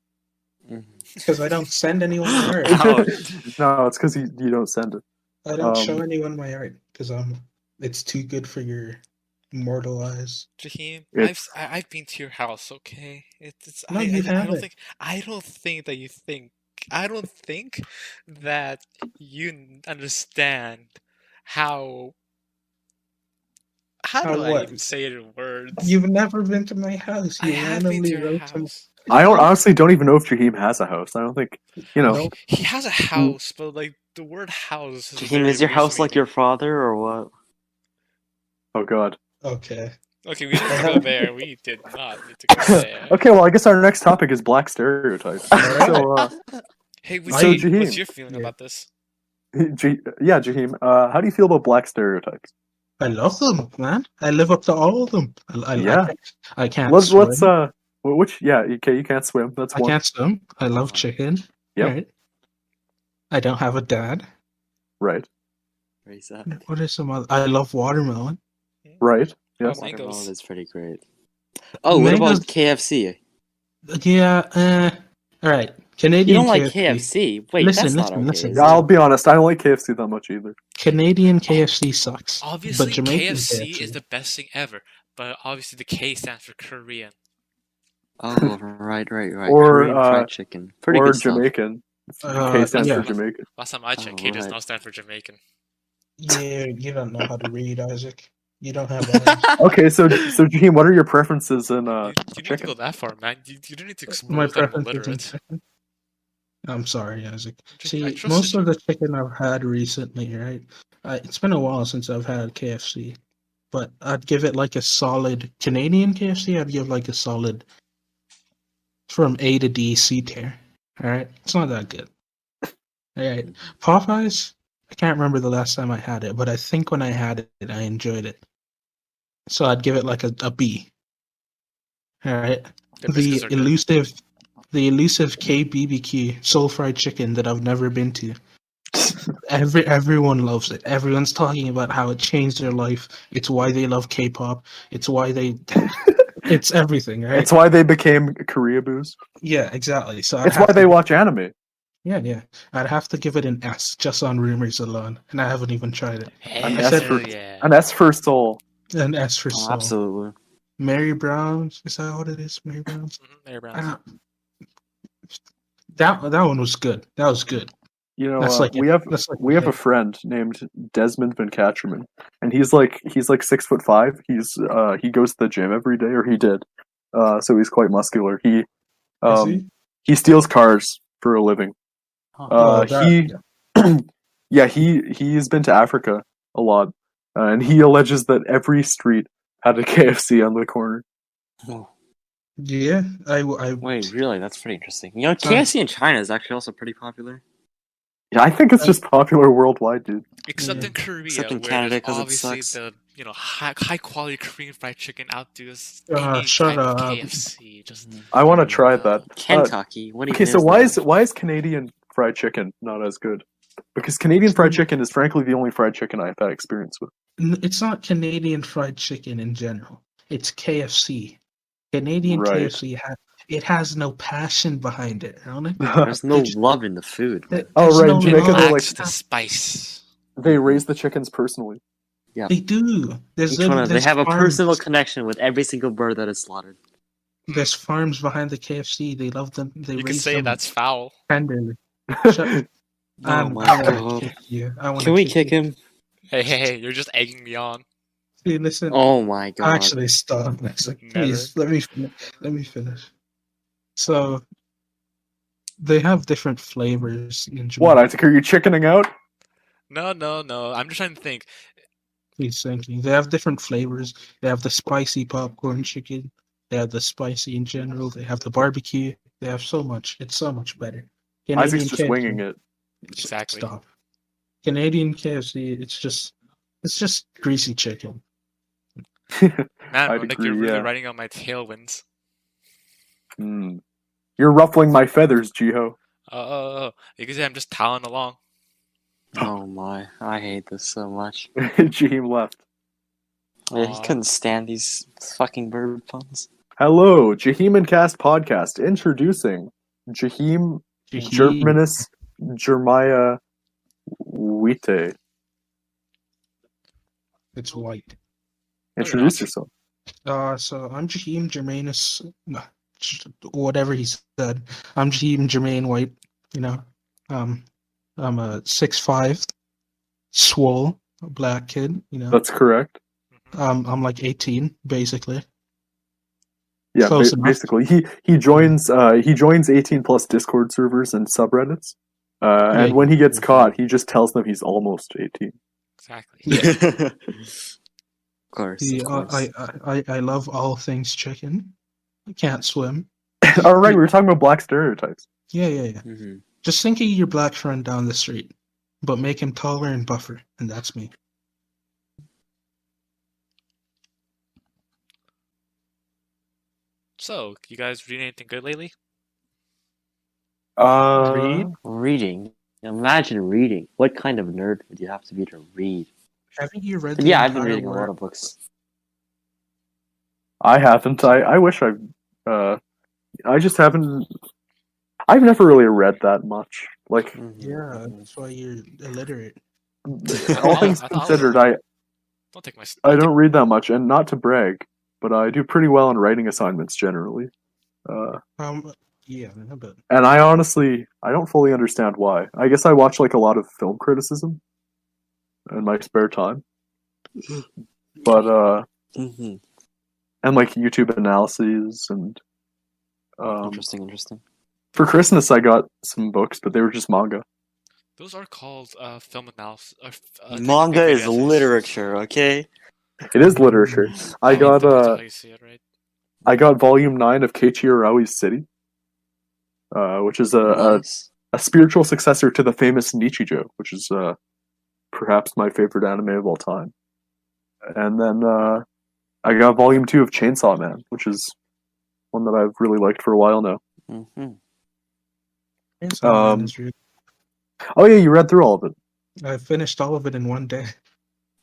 Speaker 4: Because I don't send anyone my art.
Speaker 3: Ouch.
Speaker 2: No, it's because you don't send it.
Speaker 4: I don't show anyone my art because it's too good for your mortal eyes.
Speaker 1: Jaheim,
Speaker 2: It's-
Speaker 1: I've been to your house, okay? It's
Speaker 4: No,
Speaker 1: I
Speaker 4: you
Speaker 1: don't
Speaker 4: haven't.
Speaker 1: think I don't think that you think I don't think that you understand how
Speaker 4: How
Speaker 1: do I
Speaker 4: what?
Speaker 1: even say it in words?
Speaker 4: You've never been to my house.
Speaker 1: I
Speaker 4: You
Speaker 1: have been to
Speaker 4: randomly
Speaker 1: your
Speaker 4: wrote some.
Speaker 1: house.
Speaker 2: I honestly don't even know if Jaheim has a house. I don't think,
Speaker 4: Nope.
Speaker 1: He has a house, but like the word house is
Speaker 3: Jaheim,
Speaker 1: very
Speaker 3: is your
Speaker 1: loose
Speaker 3: house like
Speaker 1: meaning.
Speaker 3: your father or what?
Speaker 2: Oh god.
Speaker 4: Okay.
Speaker 1: Okay, we didn't go there. We did not need to go there.
Speaker 2: Okay, well, I guess our next topic is black stereotypes. So,
Speaker 1: Hey,
Speaker 4: So,
Speaker 1: what's
Speaker 2: Jaheim.
Speaker 1: your feeling
Speaker 4: Yeah.
Speaker 1: about this?
Speaker 2: Yeah, Jaheim. How do you feel about black stereotypes?
Speaker 4: I love them, man. I live up to all of them.
Speaker 2: Yeah.
Speaker 4: I can't
Speaker 2: Let's
Speaker 4: swim.
Speaker 2: which yeah, okay, you can't swim. That's
Speaker 4: I
Speaker 2: one.
Speaker 4: can't swim. I love chicken.
Speaker 2: Yep.
Speaker 4: Right. I don't have a dad.
Speaker 2: Right.
Speaker 3: Very sad.
Speaker 4: What are some other? I love watermelon.
Speaker 2: Right.
Speaker 1: Oh,
Speaker 2: Yes.
Speaker 1: mangoes.
Speaker 3: Watermelon is pretty great. Oh, what
Speaker 4: Mangoes-
Speaker 3: about KFC?
Speaker 4: Yeah. All right.
Speaker 3: You
Speaker 4: Canadian
Speaker 3: don't like
Speaker 4: KFC.
Speaker 3: KFC? Wait,
Speaker 4: Listen,
Speaker 3: that's not
Speaker 4: listen,
Speaker 3: okay.
Speaker 4: listen.
Speaker 3: is
Speaker 2: Yeah, I'll
Speaker 3: it?
Speaker 2: be honest. I don't like KFC that much either.
Speaker 4: Canadian KFC sucks.
Speaker 1: Obviously,
Speaker 4: but Jamaican
Speaker 1: KFC
Speaker 4: KFC
Speaker 1: is the best thing ever, but obviously the K stands for Korean.
Speaker 3: Oh, right.
Speaker 2: Or,
Speaker 3: Korean fried chicken. Pretty
Speaker 2: or
Speaker 3: good stuff.
Speaker 2: Jamaican. K stands
Speaker 4: yeah.
Speaker 2: for Jamaican.
Speaker 1: Last time I checked,
Speaker 3: Oh,
Speaker 1: K does
Speaker 3: right.
Speaker 1: not stand for Jamaican.
Speaker 4: Yeah, you don't know how to read, Isaac. You don't have eyes.
Speaker 2: Okay, so Jaheim, what are your preferences in
Speaker 1: You don't need to
Speaker 2: chicken?
Speaker 1: go that far, man. You don't need to expose
Speaker 4: My
Speaker 1: that I'm
Speaker 4: preference is in
Speaker 1: illiterate.
Speaker 4: chicken. I'm sorry, Isaac.
Speaker 1: I
Speaker 4: See,
Speaker 1: trusted
Speaker 4: most
Speaker 1: you.
Speaker 4: of the chicken I've had recently, right? It's been a while since I've had KFC, but I'd give it like a solid Canadian KFC. I'd give like a solid from A to D C tier. All right, it's not that good. All right, Popeyes. I can't remember the last time I had it, but I think when I had it, I enjoyed it. So I'd give it like a B. All right,
Speaker 1: The biscuits are good.
Speaker 4: the elusive KBBQ soul fried chicken that I've never been to. Everyone loves it. Everyone's talking about how it changed their life. It's why they love K-pop. It's why they. It's everything, right?
Speaker 2: It's why they became Koreaboos.
Speaker 4: Yeah, exactly. So
Speaker 2: It's why they watch anime.
Speaker 4: Yeah. I'd have to give it an S just on rumors alone, and I haven't even tried it.
Speaker 2: An
Speaker 1: Hell
Speaker 2: S for
Speaker 1: yeah.
Speaker 2: an S for soul.
Speaker 4: An S for
Speaker 3: Oh,
Speaker 4: soul.
Speaker 3: absolutely.
Speaker 4: Mary Brown's. Is that what it is? Mary Brown's.
Speaker 1: Mary
Speaker 4: I
Speaker 1: Brown's.
Speaker 4: don't- that one was good. That was good.
Speaker 2: You know,
Speaker 4: That's like
Speaker 2: we
Speaker 4: it.
Speaker 2: have
Speaker 4: That's like
Speaker 2: we have a
Speaker 4: it.
Speaker 2: friend named Desmond Van Katcherman, and he's like 6'5". He goes to the gym every day, or he did. So he's quite muscular.
Speaker 4: Is he?
Speaker 2: He steals cars for a living.
Speaker 4: Oh,
Speaker 2: He's been to Africa a lot, and he alleges that every street had a KFC on the corner.
Speaker 4: Yeah, I
Speaker 3: Wait, really? That's pretty interesting. You know,
Speaker 4: Sorry.
Speaker 3: KFC in China is actually also pretty popular.
Speaker 2: Yeah, I think it's just popular worldwide, dude.
Speaker 1: Except
Speaker 4: Yeah.
Speaker 1: in Korea,
Speaker 3: Except in
Speaker 1: where
Speaker 3: Canada,
Speaker 1: there's
Speaker 3: 'cause it
Speaker 1: obviously
Speaker 3: sucks.
Speaker 1: the high quality Korean fried chicken outdoes any
Speaker 4: shut
Speaker 1: type of
Speaker 4: up.
Speaker 1: KFC. Just
Speaker 2: I want to try that.
Speaker 3: Kentucky. What
Speaker 2: Okay, so why is Canadian fried chicken not as good? Because Canadian fried chicken is frankly the only fried chicken I've had experience with.
Speaker 4: It's not Canadian fried chicken in general. It's KFC. Canadian
Speaker 2: Right.
Speaker 4: KFC has no passion behind it, right?
Speaker 3: There's no
Speaker 4: They just-
Speaker 3: love in the food.
Speaker 4: There's
Speaker 2: right,
Speaker 4: no
Speaker 2: in Jamaica
Speaker 4: love.
Speaker 2: they're
Speaker 1: lacks
Speaker 2: like-
Speaker 1: the spice.
Speaker 2: They raise the chickens personally.
Speaker 4: They do.
Speaker 3: Each one of them, they have a
Speaker 4: farms,
Speaker 3: personal connection with every single bird that is slaughtered.
Speaker 4: There's farms behind the KFC. They love them. They
Speaker 1: You could
Speaker 4: raise
Speaker 1: say
Speaker 4: them
Speaker 1: that's foul.
Speaker 4: tenderly. Shut-
Speaker 3: Oh my
Speaker 4: I wanna
Speaker 3: god.
Speaker 4: kick you. I wanna
Speaker 3: Can we kick
Speaker 4: you.
Speaker 3: him?
Speaker 1: Hey, you're just egging me on.
Speaker 4: See, listen.
Speaker 3: Oh my god.
Speaker 4: Actually, stop. Please let me finish. So they have different flavors in Jamaica.
Speaker 2: What? I think are you chickening out?
Speaker 1: No. I'm just trying to think.
Speaker 4: Please, thank you. They have different flavors. They have the spicy popcorn chicken. They have the spicy in general. They have the barbecue. They have so much. It's so much better.
Speaker 2: Isaac's just winging it.
Speaker 1: Exactly.
Speaker 4: Stop. Canadian KFC. It's just greasy chicken.
Speaker 1: Man,
Speaker 2: I'd
Speaker 1: like
Speaker 2: agree,
Speaker 1: you're really
Speaker 2: yeah.
Speaker 1: riding on my tailwinds.
Speaker 2: You're ruffling my feathers, Jiho.
Speaker 1: You can say I'm just toweling along.
Speaker 3: Oh my. I hate this so much.
Speaker 2: Jaheim left.
Speaker 3: Yeah, he couldn't stand these fucking bird puns.
Speaker 2: Hello, Jaheim and Cast podcast introducing Jaheim Germanus Jeremiah Wite.
Speaker 4: It's white.
Speaker 2: Introduce yourself.
Speaker 4: So I'm Jaheim Germanus, whatever he said. I'm Jaheim Jermaine White. You know, I'm a 6'5", swole black kid. You know,
Speaker 2: That's correct.
Speaker 4: I'm like 18 basically.
Speaker 2: Yeah,
Speaker 4: Close enough.
Speaker 2: basically, he joins 18 plus Discord servers and subreddits. And when he gets caught, he just tells them he's almost 18.
Speaker 1: Exactly.
Speaker 3: Of course.
Speaker 4: See,
Speaker 3: Of course.
Speaker 4: I love all things chicken. I can't swim.
Speaker 2: All right, we were talking about black stereotypes.
Speaker 4: Yeah.
Speaker 3: Mhm.
Speaker 4: Just think of your black friend down the street, but make him taller and buffer, and that's me.
Speaker 1: So, you guys read anything good lately?
Speaker 4: Read?
Speaker 3: Reading. Imagine reading. What kind of nerd would you have to be to read?
Speaker 4: Haven't you read
Speaker 3: But
Speaker 4: the
Speaker 3: yeah, I've been
Speaker 4: entire
Speaker 3: reading a lot
Speaker 4: work?
Speaker 3: of books.
Speaker 2: I haven't. I wish I just haven't. I've never really read that much. Like,
Speaker 3: Mhm,
Speaker 4: Yeah,
Speaker 3: mhm.
Speaker 4: that's why you're illiterate.
Speaker 2: all things
Speaker 1: I thought-
Speaker 2: considered,
Speaker 1: Don't take my.
Speaker 2: I don't read that much, and not to brag, but I do pretty well on writing assignments generally.
Speaker 4: Yeah, but
Speaker 2: And I honestly, I don't fully understand why. I guess I watch like a lot of film criticism in my spare time, but
Speaker 3: Mhm.
Speaker 2: and like YouTube analyses and
Speaker 3: Interesting.
Speaker 2: for Christmas I got some books, but they were just manga.
Speaker 1: Those are called film analysis.
Speaker 3: Manga is literature, okay?
Speaker 2: It is literature. I got
Speaker 1: Depends on how you see it, right?
Speaker 2: I got volume 9 of Keiichi Arawi's City, which is a
Speaker 3: Nice.
Speaker 2: spiritual successor to the famous Nichijou, which is perhaps my favorite anime of all time. And then I got volume 2 of Chainsaw Man, which is one that I've really liked for a while now.
Speaker 3: Mm-hmm.
Speaker 4: Chainsaw Man is really.
Speaker 2: Oh yeah, you read through all of it.
Speaker 4: I finished all of it in one day.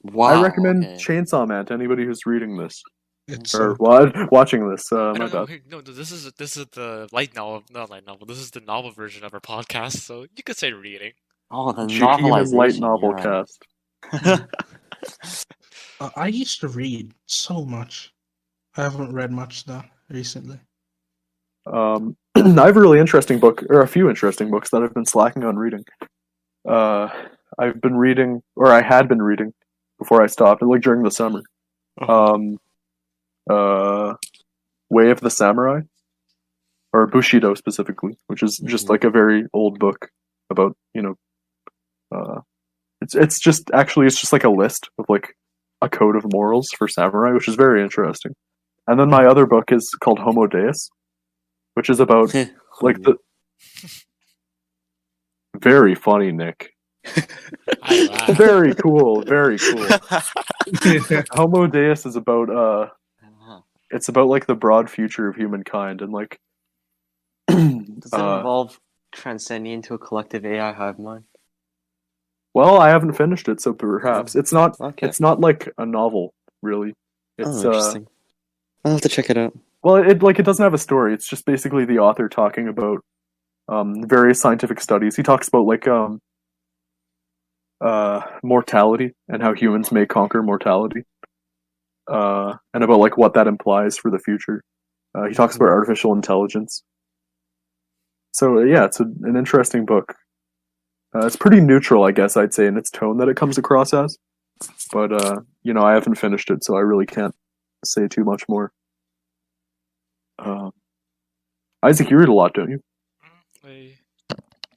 Speaker 3: Wow.
Speaker 2: I recommend
Speaker 3: okay.
Speaker 2: Chainsaw Man to anybody who's reading this
Speaker 4: It's
Speaker 2: or watching this.
Speaker 1: I
Speaker 2: My
Speaker 1: don't know.
Speaker 2: bad.
Speaker 1: No, this is the light novel, not light novel. This is the novel version of our podcast, so you could say reading.
Speaker 3: Oh, the
Speaker 2: Jihime light
Speaker 3: novelization.
Speaker 2: novel
Speaker 3: You're right.
Speaker 2: cast.
Speaker 4: I used to read so much. I haven't read much though recently.
Speaker 2: I have a really interesting book, or a few interesting books that I've been slacking on reading. I've been reading, or I had been reading before I stopped, like during the summer. Way of the Samurai, or Bushido specifically, which is just like a very old book about, it's just like a list of like a code of morals for samurai, which is very interesting. And then my other book is called Homo Deus, which is about like the very funny, Nick.
Speaker 1: I laugh.
Speaker 2: Very cool, very cool. Homo Deus is about it's about like the broad future of humankind and like
Speaker 3: Does it involve transcending into a collective AI hive mind?
Speaker 2: well, I haven't finished it, so perhaps it's not.
Speaker 3: Okay.
Speaker 2: It's not like a novel, really. It's
Speaker 3: interesting. I'll have to check it out.
Speaker 2: well, it doesn't have a story. It's just basically the author talking about various scientific studies. He talks about like mortality and how humans may conquer mortality, and about like what that implies for the future. He talks about artificial intelligence. So yeah, it's an interesting book. It's pretty neutral, I guess I'd say, in its tone that it comes across as. But I haven't finished it, so I really can't say too much more. Isaac, you read a lot, don't you?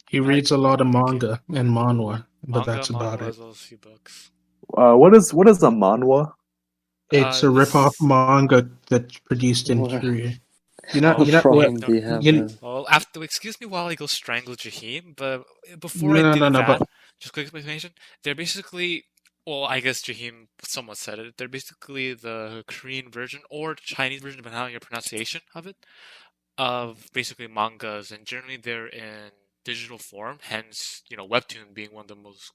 Speaker 4: He reads a lot of manga and manhwa, but
Speaker 1: Manga,
Speaker 4: that's about
Speaker 1: manhwa,
Speaker 4: it.
Speaker 1: as well as a few books.
Speaker 2: What is a manhwa?
Speaker 4: It's a rip-off manga that's produced in
Speaker 3: What?
Speaker 4: Korea.
Speaker 1: Well, excuse me while I go strangle Jahim, but before I do
Speaker 4: No,
Speaker 1: that,
Speaker 4: but
Speaker 1: just quick explanation. They're basically, well, I guess Jahim somewhat said it. They're basically the Korean version or Chinese version, depending on your pronunciation of it, of basically mangas, and generally they're in digital form. Hence, Webtoon being one of the most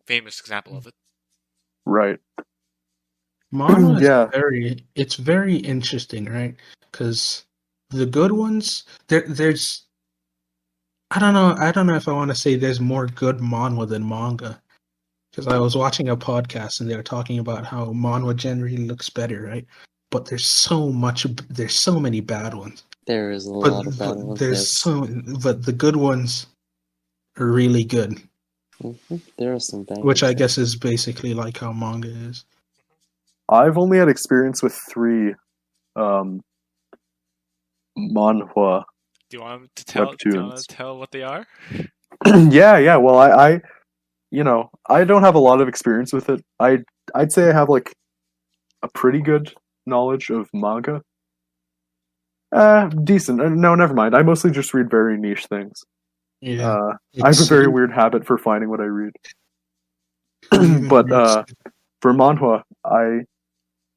Speaker 1: famous example of it.
Speaker 2: Right.
Speaker 4: manhwa is
Speaker 2: Yeah.
Speaker 4: it's very interesting, right? Because the good ones, there's I don't know if I want to say there's more good manhwa than manga. Because I was watching a podcast and they were talking about how manhwa generally looks better, right? But there's so many bad ones.
Speaker 3: There is a lot of bad ones.
Speaker 4: But the good ones are really good.
Speaker 3: There are some bad
Speaker 4: Which
Speaker 3: ones.
Speaker 4: I guess is basically like how manga is.
Speaker 2: I've only had experience with 3 manhwa.
Speaker 1: Do you want to tell?
Speaker 2: Webtoons.
Speaker 1: Do you want to tell what they are?
Speaker 2: yeah. Well, I don't have a lot of experience with it. I'd say I have like a pretty good knowledge of manga. Decent. No, never mind. I mostly just read very niche things.
Speaker 4: Yeah.
Speaker 2: I have a very
Speaker 4: It's-
Speaker 2: weird habit for finding what I read.
Speaker 4: even
Speaker 2: But
Speaker 4: worse.
Speaker 2: for manhwa, I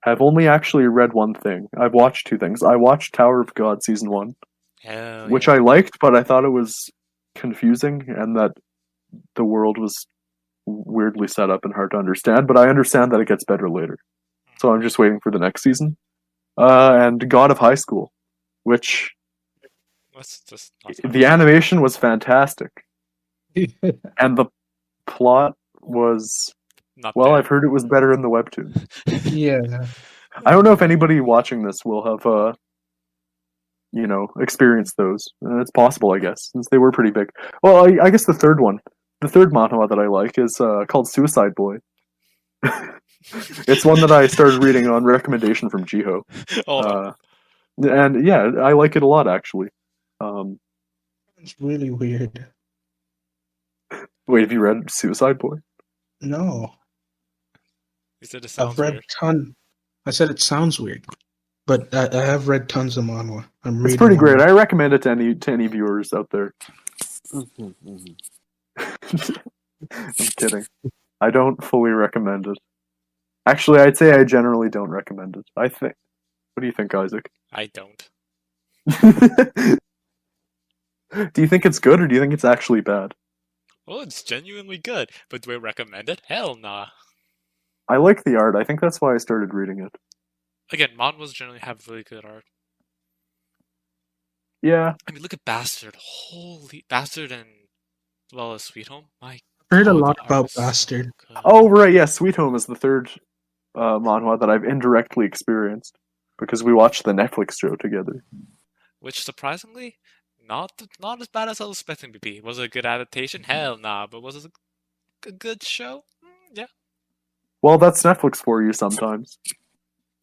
Speaker 2: have only actually read one thing. I've watched two things. I watched Tower of God season 1,
Speaker 1: Hell
Speaker 2: which
Speaker 1: yeah.
Speaker 2: I liked, but I thought it was confusing and that the world was weirdly set up and hard to understand. But I understand that it gets better later, so I'm just waiting for the next season. And God of High School, which
Speaker 1: Let's just
Speaker 2: the animation was fantastic, and the plot was,
Speaker 1: not
Speaker 2: well,
Speaker 1: bad.
Speaker 2: I've heard it was better in the webtoon.
Speaker 4: Yeah.
Speaker 2: I don't know if anybody watching this will have experienced those. It's possible, I guess, since they were pretty big. Well, I guess the third manhwa that I like is called Suicide Boy. It's one that I started reading on recommendation from Jiho.
Speaker 1: Hold on.
Speaker 2: And yeah, I like it a lot, actually.
Speaker 4: It's really weird.
Speaker 2: Wait, have you read Suicide Boy?
Speaker 4: No.
Speaker 1: You said it
Speaker 4: I've
Speaker 1: sounds
Speaker 4: read
Speaker 1: weird.
Speaker 4: ton. I said it sounds weird, but I have read tons of manhwa. I'm
Speaker 2: It's
Speaker 4: reading
Speaker 2: pretty
Speaker 4: one
Speaker 2: great.
Speaker 4: right-
Speaker 2: I recommend it to any viewers out there.
Speaker 3: Mhm, mhm.
Speaker 2: I'm kidding. I don't fully recommend it. Actually, I'd say I generally don't recommend it. I think. What do you think, Isaac?
Speaker 1: I don't.
Speaker 2: Do you think it's good, or do you think it's actually bad?
Speaker 1: Well, it's genuinely good, but do I recommend it? Hell nah.
Speaker 2: I like the art. I think that's why I started reading it.
Speaker 1: Again, manhwas generally have really good art.
Speaker 2: Yeah.
Speaker 1: I mean, look at Bastard. Holy Bastard and well as Sweet Home. My
Speaker 4: I heard a
Speaker 1: God,
Speaker 4: lot
Speaker 1: the art
Speaker 4: about
Speaker 1: is so
Speaker 4: Bastard.
Speaker 1: good.
Speaker 2: Oh, right. Yeah, Sweet Home is the third manhwa that I've indirectly experienced because we watched the Netflix show together.
Speaker 1: Which surprisingly, not as bad as I was expecting to be. Was it a good adaptation? Hell nah. But was it a good show? Yeah.
Speaker 2: Well, that's Netflix for you sometimes.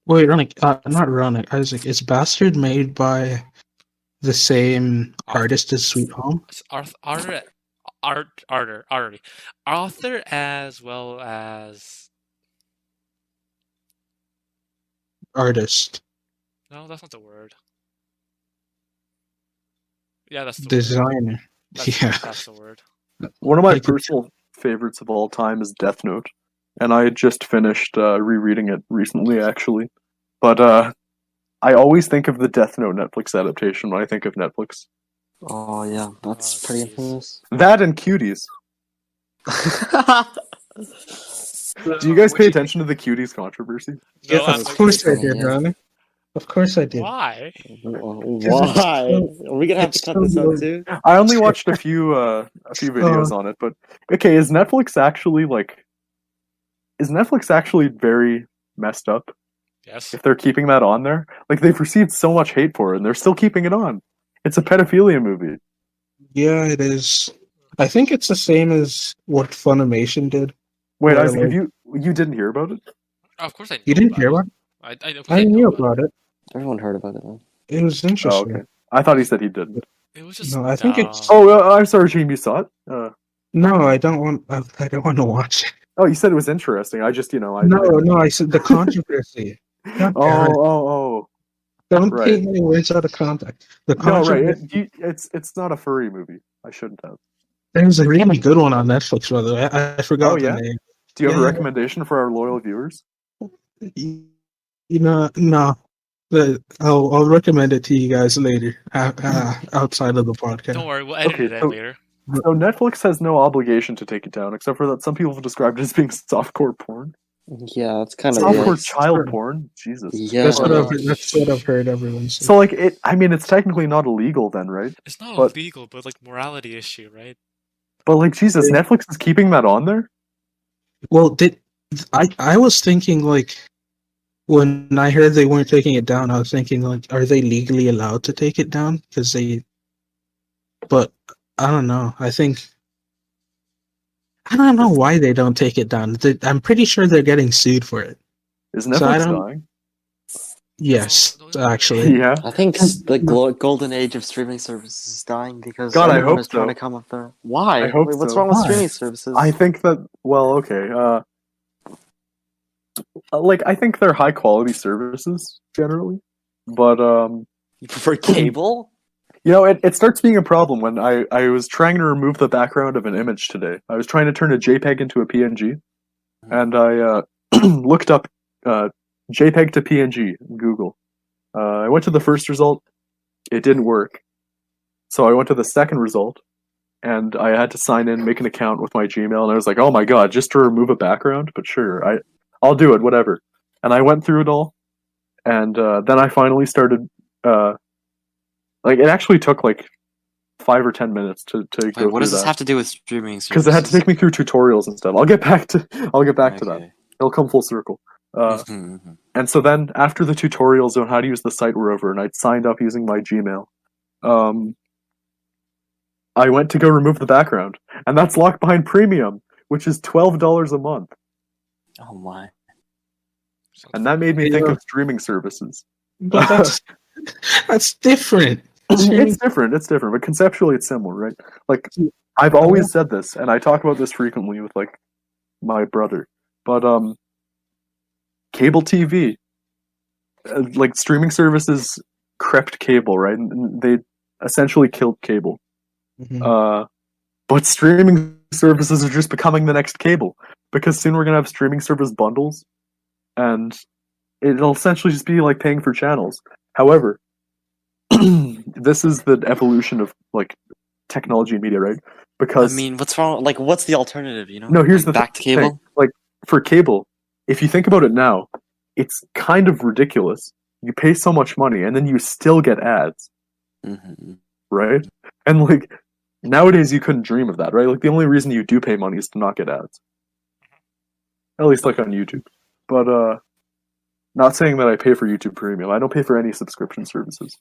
Speaker 4: Wait, not Ronick, Isaac. Is Bastard made by the same artist as Sweet Home?
Speaker 1: It's Arthur as well as
Speaker 4: Artist.
Speaker 1: no, that's not the word. Yeah, that's the word.
Speaker 4: Designer. Yeah.
Speaker 1: That's the word.
Speaker 2: One of my
Speaker 4: I could-
Speaker 2: personal favorites of all time is Death Note, and I had just finished rereading it recently, actually. But I always think of the Death Note Netflix adaptation when I think of Netflix.
Speaker 3: Oh yeah, that's
Speaker 1: Oh,
Speaker 3: pretty
Speaker 1: jeez.
Speaker 3: infamous.
Speaker 2: That and Cuties. Do you guys pay attention to the Cuties controversy?
Speaker 1: No,
Speaker 4: Yeah,
Speaker 1: I'm
Speaker 4: of
Speaker 1: like,
Speaker 4: course I
Speaker 3: funny,
Speaker 4: did,
Speaker 3: yeah.
Speaker 4: Ronnie. Of course I did.
Speaker 1: why?
Speaker 3: Why? Are we gonna have to
Speaker 4: it's
Speaker 3: cut
Speaker 4: so
Speaker 3: this out
Speaker 4: good.
Speaker 3: too?
Speaker 2: I only watched a few videos on it, but okay, is Netflix actually very messed up
Speaker 1: Yes.
Speaker 2: if they're keeping that on there? Like they've received so much hate for it and they're still keeping it on. It's a pedophilia movie.
Speaker 4: Yeah, it is. I think it's the same as what Funimation did.
Speaker 2: Wait,
Speaker 4: Where,
Speaker 2: Isaac,
Speaker 4: like,
Speaker 2: you didn't hear about it?
Speaker 1: Of course I know
Speaker 4: you didn't
Speaker 1: about
Speaker 4: hear
Speaker 1: it.
Speaker 4: about it?
Speaker 1: I know
Speaker 4: I
Speaker 1: know
Speaker 4: knew
Speaker 1: about
Speaker 4: about it.
Speaker 3: Everyone heard about it, man.
Speaker 4: It was
Speaker 2: Oh,
Speaker 4: interesting.
Speaker 2: okay. I thought he said he didn't.
Speaker 1: it. It was just
Speaker 4: No, I think it's-
Speaker 1: dumb.
Speaker 2: Oh, I'm sorry, Jim, you saw it?
Speaker 4: No, I don't want. I don't want to watch it.
Speaker 2: Oh, you said it was interesting. I just,
Speaker 4: No, I said the controversy. God damn it.
Speaker 2: Oh.
Speaker 4: Don't
Speaker 2: right.
Speaker 4: take any words out of context. The
Speaker 2: No, right.
Speaker 4: controversy.
Speaker 2: It's not a furry movie. I shouldn't have.
Speaker 4: There's a really good one on Netflix, by the way. I forgot
Speaker 2: Oh, yeah?
Speaker 4: the name.
Speaker 2: Do you have a
Speaker 4: Yeah.
Speaker 2: recommendation for our loyal viewers?
Speaker 4: No. But I'll recommend it to you guys later, outside of the podcast.
Speaker 1: Don't worry, we'll edit
Speaker 2: Okay,
Speaker 1: it in
Speaker 2: so-
Speaker 1: later.
Speaker 2: So Netflix has no obligation to take it down, except for that some people have described it as being softcore porn.
Speaker 3: Yeah, it's kind of
Speaker 2: Softcore
Speaker 3: yikes.
Speaker 2: child porn? Jesus.
Speaker 3: Yeah.
Speaker 4: That's what
Speaker 1: Oh,
Speaker 4: I've heard everyone say.
Speaker 2: So, like, it's technically not illegal then, right?
Speaker 1: It's not
Speaker 2: But-
Speaker 1: illegal, but like morality issue, right?
Speaker 2: But, like, Jesus,
Speaker 4: Yeah.
Speaker 2: Netflix is keeping that on there?
Speaker 4: Well, I was thinking, like, when I heard they weren't taking it down, I was thinking, like, are they legally allowed to take it down? But I don't know. I don't know why they don't take it down. I'm pretty sure they're getting sued for it.
Speaker 2: Is
Speaker 4: So I
Speaker 2: Netflix
Speaker 4: don't-
Speaker 2: dying?
Speaker 4: Yes,
Speaker 1: No,
Speaker 4: actually.
Speaker 2: Yeah.
Speaker 3: I think the golden age of streaming services is dying because
Speaker 2: God, I
Speaker 3: everyone
Speaker 2: hope
Speaker 3: is trying
Speaker 2: so.
Speaker 3: to come up there. Why?
Speaker 2: I hope
Speaker 3: Wait, what's
Speaker 2: so.
Speaker 3: wrong with
Speaker 4: Why?
Speaker 3: streaming services?
Speaker 2: I think that, well, okay. I think they're high quality services, generally. But,
Speaker 3: You prefer cable?
Speaker 2: It starts being a problem when I was trying to remove the background of an image today. I was trying to turn a JPEG into a PNG, and I looked up JPEG to PNG in Google. I went to the first result. It didn't work. So I went to the second result, and I had to sign in, make an account with my Gmail, and I was like, oh my god, just to remove a background? But sure, I'll do it, whatever. And I went through it all, and then I finally started... it actually took 5 or 10 minutes to go
Speaker 3: Wait,
Speaker 2: through
Speaker 3: what does this
Speaker 2: that.
Speaker 3: have to do with streaming services?
Speaker 2: Because it had to take me through tutorials and stuff. I'll get back to that. It'll come full circle. And so then, after the tutorials on how to use the site were over, and I'd signed up using my Gmail, I went to go remove the background, and that's locked behind Premium, which is $12 a month.
Speaker 3: Oh my!
Speaker 2: And that made me think of streaming services.
Speaker 4: But that's different.
Speaker 2: It's different, but conceptually it's similar, right? I've always said this, and I talk about this frequently with my brother. But cable TV, streaming services crept cable, right? And they essentially killed cable.
Speaker 4: Mm-hmm.
Speaker 2: But streaming services are just becoming the next cable, because soon we're gonna have streaming service bundles, and it'll essentially just be like paying for channels. However, this is the evolution of technology and media, right? Because
Speaker 3: I mean, what's wrong? What's the alternative?
Speaker 2: No, here's the
Speaker 3: back to cable.
Speaker 2: For cable, if you think about it now, it's kind of ridiculous. You pay so much money, and then you still get ads, right? And nowadays, you couldn't dream of that, right? The only reason you do pay money is to not get ads, at least on YouTube. But not saying that I pay for YouTube Premium. I don't pay for any subscription services.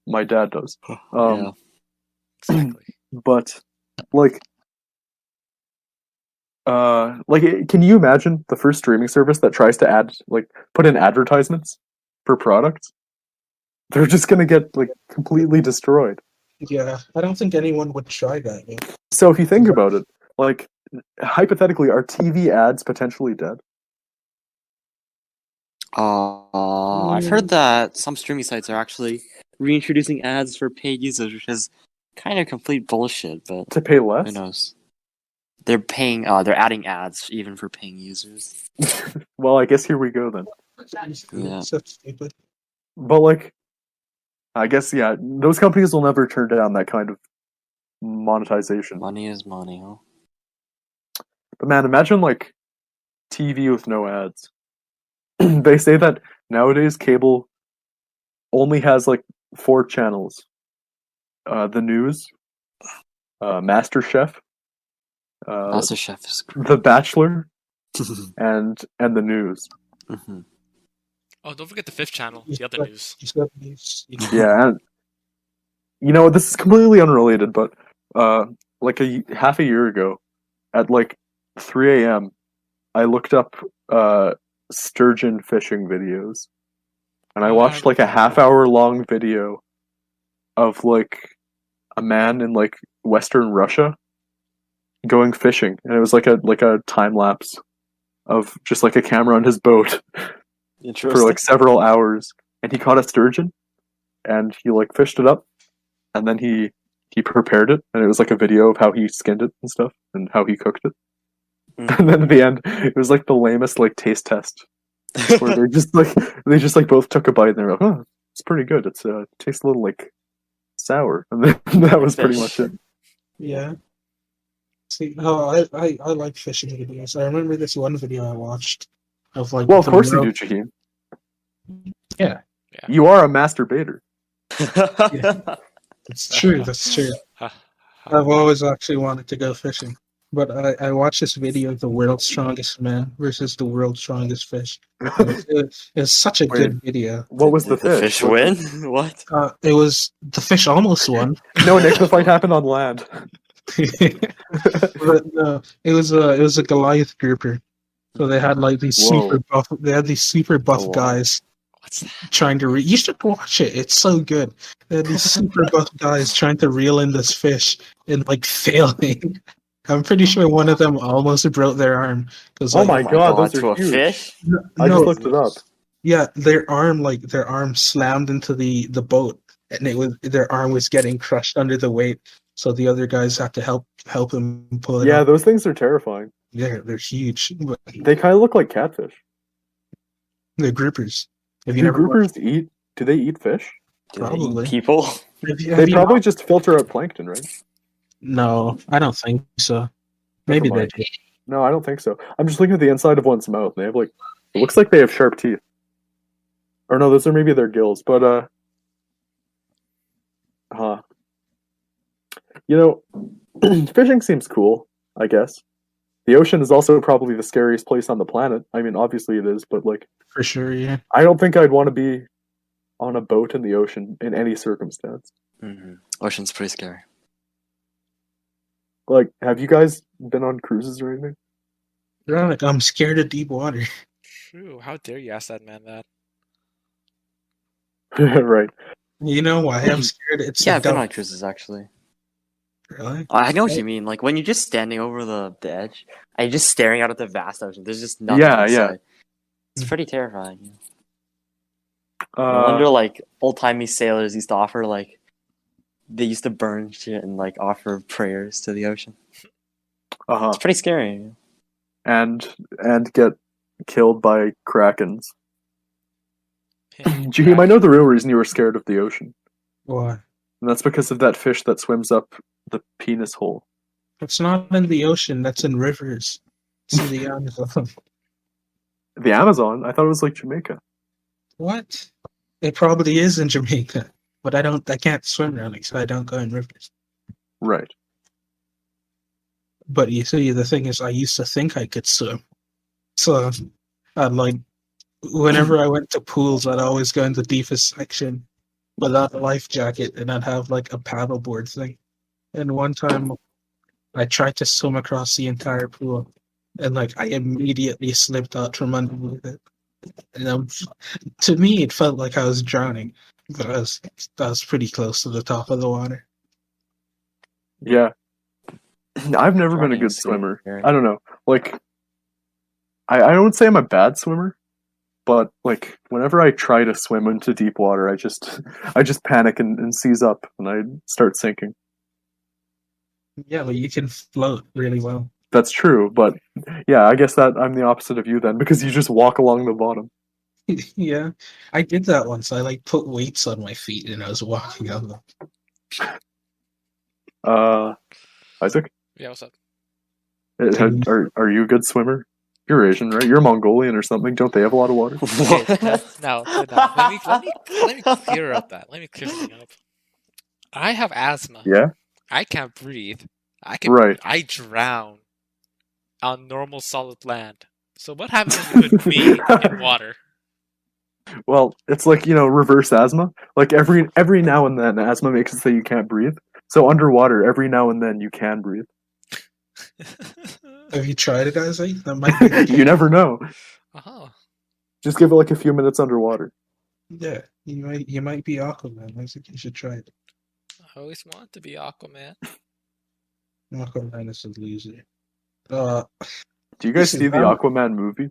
Speaker 2: My dad does.
Speaker 3: Yeah.
Speaker 1: Exactly.
Speaker 2: But can you imagine the first streaming service that tries to put in advertisements for products? They're just gonna get completely destroyed.
Speaker 4: Yeah, I don't think anyone would try that. Yeah.
Speaker 2: So if you think about it, hypothetically, are TV ads potentially dead?
Speaker 3: I've heard that some streaming sites are actually reintroducing ads for paid users, which is kind of complete bullshit. But
Speaker 2: To pay less?
Speaker 3: who knows? They're paying. They're adding ads even for paying users.
Speaker 2: Well, I guess here we go then.
Speaker 3: Yeah.
Speaker 4: So stupid.
Speaker 2: But I guess those companies will never turn down that kind of monetization.
Speaker 3: Money is money, huh?
Speaker 2: But man, imagine TV with no ads. They say that nowadays cable only has 4 channels: the news, MasterChef,
Speaker 3: MasterChef is great.
Speaker 2: The Bachelor, and the news.
Speaker 3: Mhm.
Speaker 1: Oh, don't forget the 5th channel, the other news.
Speaker 2: Yeah, and this is completely unrelated, but half a year ago, at 3 a.m., I looked up sturgeon fishing videos, and I watched a half-hour long video of a man in Western Russia going fishing, and it was a time lapse of just a camera on his boat for several hours, and he caught a sturgeon, and he fished it up, and then he prepared it, and it was a video of how he skinned it and stuff, and how he cooked it. And then at the end, it was the lamest taste test, where they're just they just both took a bite and they're oh, it's pretty good. It's tastes a little sour, and then that was pretty much it.
Speaker 4: Yeah. See, I like fishing videos. I remember this one video I watched of
Speaker 2: Well, of course you do, Jaheim.
Speaker 4: Yeah.
Speaker 2: You are a masturbator.
Speaker 4: Yeah. It's true. That's true. I've always actually wanted to go fishing. But I watched this video of the world's strongest man versus the world's strongest fish. It's such a good video.
Speaker 2: What was the
Speaker 3: Did the
Speaker 2: fish?
Speaker 3: fish win? What?
Speaker 4: It was the fish almost won.
Speaker 2: No, Nick, the fight happened on land.
Speaker 4: But no, it was a Goliath grouper. So they had these super buff. They had these super buff guys trying to. You should watch it. It's so good. They had these super buff guys trying to reel in this fish and failing. I'm pretty sure one of them almost broke their arm because.
Speaker 2: Oh my god, those are huge.
Speaker 3: Fish?
Speaker 2: I just looked it up.
Speaker 4: Yeah, their arm slammed into the boat, and their arm was getting crushed under the weight, so the other guys had to help him pull it
Speaker 2: Yeah,
Speaker 4: up.
Speaker 2: those things are terrifying.
Speaker 4: They're huge, but
Speaker 2: They kind of look like catfish.
Speaker 4: they're grippers. Have you
Speaker 2: Do
Speaker 4: never watched?
Speaker 2: groupers eat? Do they eat fish?
Speaker 3: Do they eat
Speaker 4: Probably.
Speaker 3: people?
Speaker 4: Have
Speaker 2: They
Speaker 4: you
Speaker 2: probably
Speaker 4: not-
Speaker 2: just filter out plankton, right?
Speaker 4: No, I don't think so.
Speaker 2: Never
Speaker 4: Maybe they
Speaker 2: mind.
Speaker 4: do.
Speaker 2: No, I don't think so. I'm just looking at the inside of one's mouth. They have like, it looks like they have sharp teeth. Or no, those are maybe their gills. But huh? You know, fishing seems cool. I guess the ocean is also probably the scariest place on the planet. I mean, obviously it is, but like,
Speaker 4: For sure, yeah.
Speaker 2: I don't think I'd want to be on a boat in the ocean in any circumstance.
Speaker 3: Mm-hmm. Ocean's pretty scary.
Speaker 2: Like, have you guys been on cruises or anything?
Speaker 4: They're like, I'm scared of deep water.
Speaker 1: True. How dare you ask that man that?
Speaker 2: Right.
Speaker 4: You know why I'm scared? It's
Speaker 3: Yeah,
Speaker 4: a
Speaker 3: I've been
Speaker 4: dump.
Speaker 3: on cruises actually.
Speaker 4: Really?
Speaker 3: I know what you mean. Like when you're just standing over the edge and you're just staring out at the vast ocean. There's just nothing
Speaker 2: Yeah,
Speaker 3: in
Speaker 2: yeah.
Speaker 3: sight. It's pretty terrifying. No
Speaker 2: Uh,
Speaker 3: wonder like old timey sailors used to offer like they used to burn shit and like offer prayers to the ocean.
Speaker 2: uh-huh.
Speaker 3: It's pretty scary.
Speaker 2: And get killed by krakens. Jaheim, I know the real reason you were scared of the ocean.
Speaker 4: Why?
Speaker 2: And that's because of that fish that swims up the penis hole.
Speaker 4: It's not in the ocean. That's in rivers. It's in the Amazon.
Speaker 2: The Amazon? I thought it was like Jamaica.
Speaker 4: What? It probably is in Jamaica, but I can't swim around it, so I don't go in rivers.
Speaker 2: Right.
Speaker 4: But you see, the thing is, I used to think I could swim, so I'd like whenever I went to pools, I'd always go in the deepest section without a life jacket, and I'd have like a paddleboard thing. And one time, I tried to swim across the entire pool, and like I immediately slipped out from underneath it. And to me, it felt like I was drowning, but I was pretty close to the top of the water.
Speaker 2: Yeah. I've never been a
Speaker 3: Drowning
Speaker 2: good
Speaker 3: is scary.
Speaker 2: swimmer. I don't know. Like, I don't say I'm a bad swimmer, but like whenever I try to swim into deep water, I just panic and seize up and I start sinking.
Speaker 4: Yeah, but you can float really well.
Speaker 2: That's true, but yeah, I guess that I'm the opposite of you then because you just walk along the bottom.
Speaker 4: Yeah, I did that once. I like put weights on my feet and I was walking on them.
Speaker 2: Isaac,
Speaker 1: Yeah, what's up?
Speaker 2: are you a good swimmer? You're Asian, right? You're Mongolian or something. Don't they have a lot of water?
Speaker 1: Okay, now, let me clear up that. Let me clear something up. I have asthma.
Speaker 2: Yeah.
Speaker 1: I can't breathe.
Speaker 2: Right.
Speaker 1: I drown on normal solid land. So what happens when you put me in water?
Speaker 2: Well, it's like, reverse asthma. Like every now and then asthma makes it so you can't breathe. So underwater, every now and then you can breathe.
Speaker 4: Have you tried it, Isaac? That might be
Speaker 2: You never know.
Speaker 1: Uh-huh.
Speaker 2: Just give it like a few minutes underwater.
Speaker 4: Yeah, you might be Aquaman. I think you should try it.
Speaker 1: I always want to be Aquaman.
Speaker 4: Aquaman is a loser.
Speaker 2: Do you guys
Speaker 4: This is
Speaker 2: see the
Speaker 4: valid.
Speaker 2: Aquaman movie?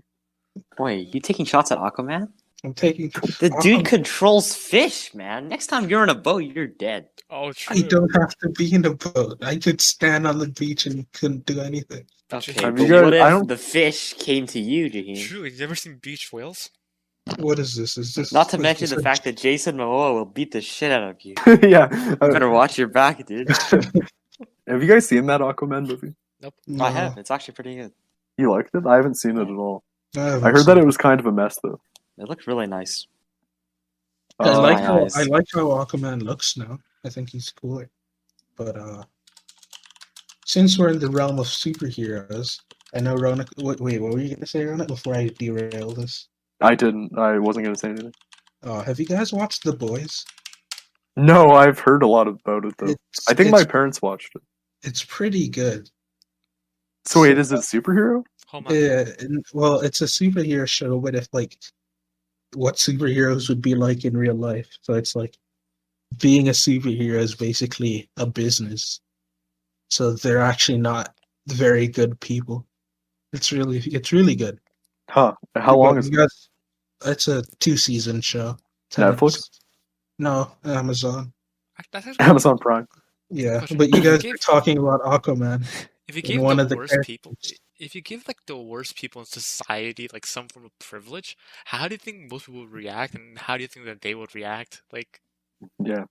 Speaker 3: Wait, you taking shots at Aquaman?
Speaker 4: I'm taking.
Speaker 3: The dude controls fish, man. Next time you're on a boat, you're dead.
Speaker 1: Oh, true.
Speaker 4: I don't have to be in a boat. I could stand on the beach and couldn't do anything.
Speaker 3: Okay,
Speaker 2: I
Speaker 3: but
Speaker 2: mean,
Speaker 3: what
Speaker 2: I
Speaker 3: if
Speaker 2: don't-
Speaker 3: the fish came to you, Jaheim?
Speaker 1: True. Have you ever seen beach whales?
Speaker 4: What is this? Is this
Speaker 3: Not to
Speaker 4: is
Speaker 3: mention
Speaker 4: this
Speaker 3: the
Speaker 4: a-
Speaker 3: fact that Jason Momoa will beat the shit out of you.
Speaker 2: Yeah.
Speaker 3: You better watch your back, dude.
Speaker 2: Have you guys seen that Aquaman movie?
Speaker 4: No,
Speaker 3: I have. It's actually pretty good.
Speaker 2: You liked it? I haven't seen it at all.
Speaker 4: haven't
Speaker 2: I heard
Speaker 4: seen
Speaker 2: that it was kind of a mess, though.
Speaker 3: It looked really nice.
Speaker 4: I
Speaker 2: Uh,
Speaker 4: like
Speaker 3: my
Speaker 4: how
Speaker 3: eyes.
Speaker 4: I like how Aquaman looks now. I think he's cooler. But since we're in the realm of superheroes, I know Ronak. Wait, what were you gonna say, Ronak? Before I derail this,
Speaker 2: I didn't. I wasn't going to say anything.
Speaker 4: have you guys watched The Boys?
Speaker 2: No, I've heard a lot about it, though. I think my
Speaker 4: it's,
Speaker 2: parents watched it.
Speaker 4: it's pretty good.
Speaker 2: So wait, is it a superhero?
Speaker 1: Hold on.
Speaker 4: Yeah, well, it's a superhero show, but if like what superheroes would be like in real life. So it's like being a superhero is basically a business. So they're actually not very good people. It's really good.
Speaker 2: Huh. How long is it?
Speaker 4: It's a 2-season show. 10
Speaker 2: Netflix?
Speaker 4: episodes. No, Amazon.
Speaker 1: That's actually
Speaker 2: Amazon Prime.
Speaker 4: Yeah,
Speaker 1: Question.
Speaker 4: but you
Speaker 1: If you
Speaker 4: guys
Speaker 1: gave-
Speaker 4: were talking about Aquaman.
Speaker 1: if you
Speaker 4: in
Speaker 1: give
Speaker 4: one
Speaker 1: the
Speaker 4: of the
Speaker 1: worst people,
Speaker 4: characters.
Speaker 1: if you give like the worst people in society like some form of privilege, how do you think most people would react, and how do you think that they would react? Like,
Speaker 2: Yeah.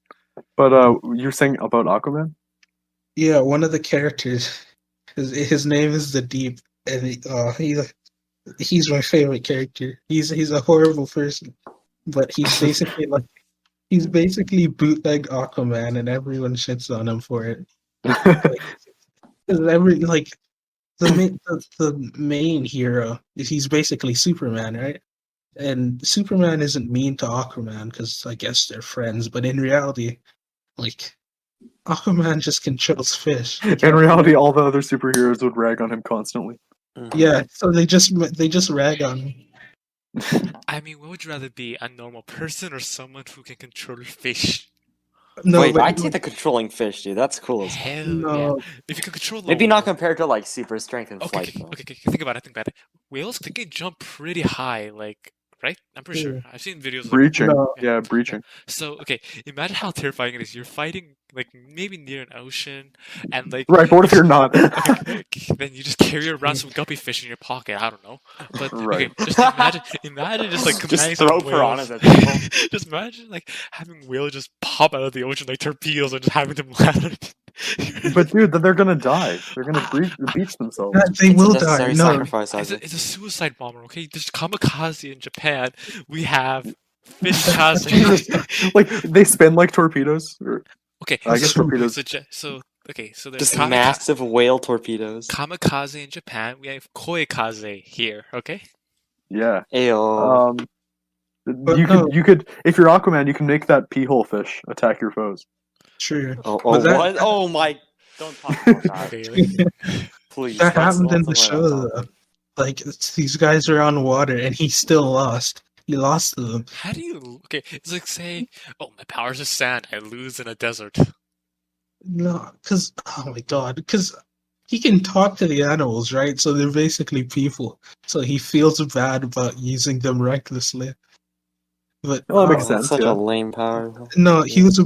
Speaker 2: But you're saying about Aquaman?
Speaker 4: Yeah, one of the characters. His name is the Deep, and he's my favorite character. He's a horrible person, but he's basically bootleg Aquaman, and everyone shits on him for it. Like, 'cause the main hero he's basically Superman, right? And Superman isn't mean to Aquaman because I guess they're friends, but in reality, like Aquaman just controls fish. He
Speaker 2: In
Speaker 4: can't
Speaker 2: reality,
Speaker 4: do
Speaker 2: all the other superheroes would rag on him constantly.
Speaker 3: Mhm.
Speaker 4: Yeah, so they just rag on him.
Speaker 1: I mean, what would you rather be, a normal person or someone who can control fish?
Speaker 4: No,
Speaker 3: Wait,
Speaker 4: but
Speaker 3: I'd take the controlling fish, dude. That's cool as hell.
Speaker 1: Hell yeah!
Speaker 4: no,
Speaker 1: If you can control the
Speaker 3: Maybe not
Speaker 1: wa-
Speaker 3: compared to like super strength and
Speaker 1: Okay,
Speaker 3: flight
Speaker 1: okay,
Speaker 3: though.
Speaker 1: okay, okay, think about it. Think about it. Whales they can jump pretty high, like right? I'm pretty sure.
Speaker 4: Yeah.
Speaker 1: I've seen videos of, like,
Speaker 2: Breaching.
Speaker 4: No.
Speaker 2: Yeah, breaching.
Speaker 1: so okay. Imagine how terrifying it is. You're fighting like maybe near an ocean, and like
Speaker 2: Right, but what if you're not?
Speaker 1: okay, then you just carry around some guppy fish in your pocket. I don't know, but
Speaker 2: Right.
Speaker 1: okay, just imagine just like combining
Speaker 3: Just throw
Speaker 1: some
Speaker 3: piranhas
Speaker 1: whales.
Speaker 3: at people.
Speaker 1: Just imagine like having whales just pop out of the ocean like torpedoes and just having them land.
Speaker 2: But dude, then they're gonna die. They're gonna beach themselves.
Speaker 4: They
Speaker 3: It's
Speaker 4: will
Speaker 3: a
Speaker 4: die.
Speaker 3: necessary
Speaker 4: No,
Speaker 3: sacrifice,
Speaker 1: It's
Speaker 3: Isaac.
Speaker 1: it's a suicide bomber, okay? There's kamikaze in Japan. We have fish kaze.
Speaker 2: Like they spin like torpedoes. Or,
Speaker 1: Okay,
Speaker 2: I guess
Speaker 1: so,
Speaker 2: torpedoes.
Speaker 1: so there's
Speaker 3: Just massive whale torpedoes.
Speaker 1: kamikaze in Japan. We have koikaze here, okay?
Speaker 2: Yeah.
Speaker 3: Ayo.
Speaker 4: But
Speaker 2: You
Speaker 4: no.
Speaker 2: could if you're Aquaman, you can make that pee hole fish attack your foes.
Speaker 4: true.
Speaker 3: Oh,
Speaker 4: But that-
Speaker 3: what? Oh my! Don't talk about that.
Speaker 1: Okay, like,
Speaker 3: Please.
Speaker 4: That
Speaker 3: let's
Speaker 4: happened in the
Speaker 3: avoid
Speaker 4: show,
Speaker 3: that
Speaker 4: though.
Speaker 3: topic.
Speaker 4: Like these guys are on water, and he still lost. He lost to them.
Speaker 1: how do you? Okay, it's like saying, "Oh, my powers are sand. I lose in a desert."
Speaker 4: No, because oh my god, because he can talk to the animals, right? So they're basically people. So he feels bad about using them recklessly. But
Speaker 2: Well, that makes
Speaker 3: Oh, that's
Speaker 2: sense.
Speaker 3: such
Speaker 2: Yeah.
Speaker 3: a lame power.
Speaker 4: no, he was a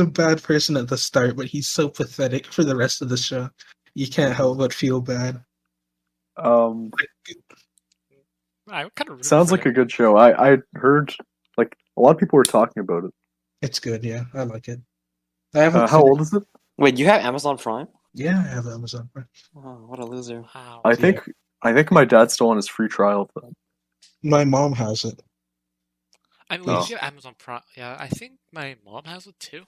Speaker 4: bad person at the start, but he's so pathetic for the rest of the show. You can't help but feel bad.
Speaker 1: I kind of
Speaker 2: Sounds like a good show. I heard like a lot of people were talking about it.
Speaker 4: It's good, yeah. I like it. I haven't.
Speaker 2: How
Speaker 4: finished-
Speaker 2: old is it?
Speaker 3: Wait, you have Amazon Prime?
Speaker 4: Yeah, I have Amazon Prime.
Speaker 3: Oh, what a loser.
Speaker 1: Wow.
Speaker 2: I think my dad's still on his free trial for that.
Speaker 4: My mom has it.
Speaker 1: I mean, we
Speaker 2: Oh.
Speaker 1: usually have Amazon Prime. Yeah, I think my mom has it too.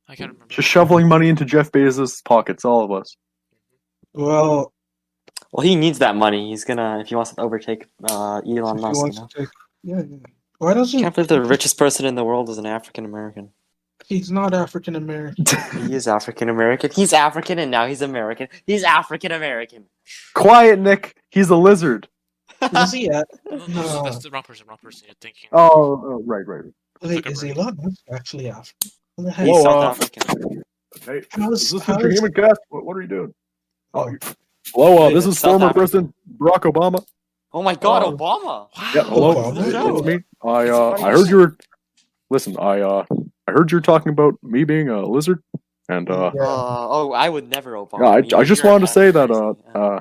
Speaker 1: I can't remember.
Speaker 2: Just shoveling money into Jeff Bezos' pockets, all of us.
Speaker 4: Well,
Speaker 3: Well, he needs that money. He's gonna, if he wants to overtake Elon
Speaker 4: if he
Speaker 3: Musk.
Speaker 4: wants
Speaker 3: You know?
Speaker 4: to take, yeah. Why
Speaker 3: I
Speaker 4: doesn't
Speaker 3: can't believe the richest person in the world is an African American.
Speaker 4: he's not African American?
Speaker 3: He is African American. He's African and now he's American. He's African American.
Speaker 2: Quiet, Nick. He's a lizard.
Speaker 4: Is he at?
Speaker 1: No,
Speaker 4: No.
Speaker 1: that's the wrong person. Wrong person. You're thinking.
Speaker 2: Oh, right.
Speaker 4: Wait, is he not actually African? What the heck?
Speaker 3: He's
Speaker 2: Whoa,
Speaker 3: South African.
Speaker 2: Hey,
Speaker 4: How is-
Speaker 2: is this
Speaker 4: how
Speaker 2: the
Speaker 4: is-
Speaker 2: human cast? What are you doing?
Speaker 4: Oh.
Speaker 2: Hello,
Speaker 3: Wait,
Speaker 2: this is
Speaker 3: South
Speaker 2: former
Speaker 3: Africa.
Speaker 2: President Barack Obama.
Speaker 3: Oh my God,
Speaker 2: Oh.
Speaker 3: Obama!
Speaker 1: Wow.
Speaker 2: Yeah, hello,
Speaker 4: Obama?
Speaker 2: it's me.
Speaker 3: It's
Speaker 2: I
Speaker 3: funny
Speaker 2: heard
Speaker 3: you
Speaker 2: you were. Listen, I heard you were talking about me being a lizard, and
Speaker 4: Yeah.
Speaker 3: Oh, I would never Obama.
Speaker 2: yeah,
Speaker 3: You-
Speaker 2: I just
Speaker 3: you're
Speaker 2: wanted to say that
Speaker 3: crazy. Yeah.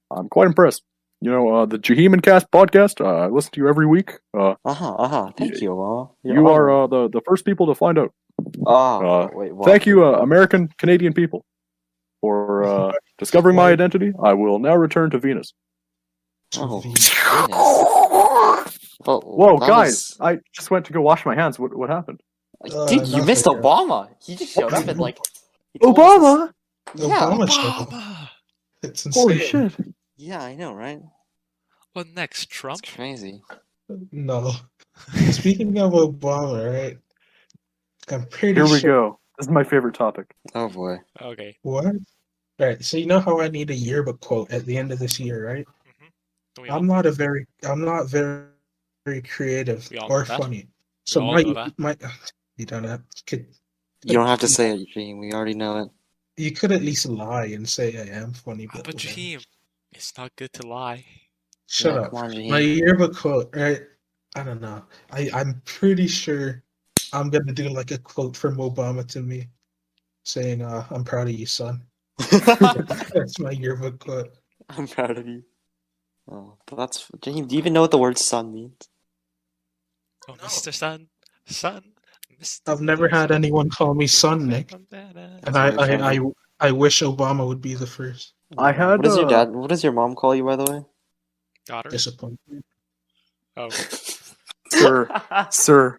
Speaker 2: I'm quite impressed. You know, the Jaheim Cast podcast. I listen to you every week.
Speaker 3: Thank you, Obama.
Speaker 2: You are the first people to find out.
Speaker 3: Wait, what?
Speaker 2: Thank you, American Canadian people, for discovering my identity. I will now return to Venus.
Speaker 3: Oh,
Speaker 4: Venus.
Speaker 3: Venus. Well,
Speaker 2: Whoa,
Speaker 3: that
Speaker 2: guys! I just went to go wash my hands. What happened?
Speaker 3: Dude, you missed
Speaker 4: nothing.
Speaker 3: Obama. He just showed up and like. he told us
Speaker 2: Obama!
Speaker 3: this- Yeah,
Speaker 4: Obama showed up.
Speaker 1: Obama.
Speaker 4: It's insane.
Speaker 2: Holy shit!
Speaker 3: yeah, I know, right?
Speaker 1: What next? Trump?
Speaker 3: It's crazy.
Speaker 4: No. Speaking of Obama, right? I'm pretty
Speaker 2: Here we
Speaker 4: sure.
Speaker 2: go. This is my favorite topic.
Speaker 3: Oh boy.
Speaker 1: Okay.
Speaker 4: What? Right. So you know how I need a yearbook quote at the end of this year, right?
Speaker 1: Don't we all-
Speaker 4: I'm not very creative
Speaker 1: We all
Speaker 4: or
Speaker 1: know that.
Speaker 4: funny. So
Speaker 1: all know that.
Speaker 4: my you don't have could
Speaker 3: You don't have to say it, Gene. We already know it.
Speaker 4: you could at least lie and say I am funny, but
Speaker 1: But
Speaker 4: whatever.
Speaker 1: Jaheim, it's not good to lie.
Speaker 4: Shut
Speaker 3: Yeah,
Speaker 4: up.
Speaker 3: come on, Jaheim.
Speaker 4: My yearbook quote, right? I don't know. I'm pretty sure I'm gonna do like a quote from Obama to me, saying, "I'm proud of you, son." That's my yearbook quote.
Speaker 3: I'm proud of you. Oh, but that's James. Do you even know what the word "son" means?
Speaker 1: Oh,
Speaker 4: No.
Speaker 1: Mr. Sun, Sun, Mr.
Speaker 4: I've never had anyone call me son, Nick, and
Speaker 3: Very friendly.
Speaker 4: I wish Obama would be the first.
Speaker 2: I had
Speaker 3: What does your dad? What does your mom call you, by the way?
Speaker 1: Daughter.
Speaker 4: Disappointed.
Speaker 1: Oh,
Speaker 2: sir, sir.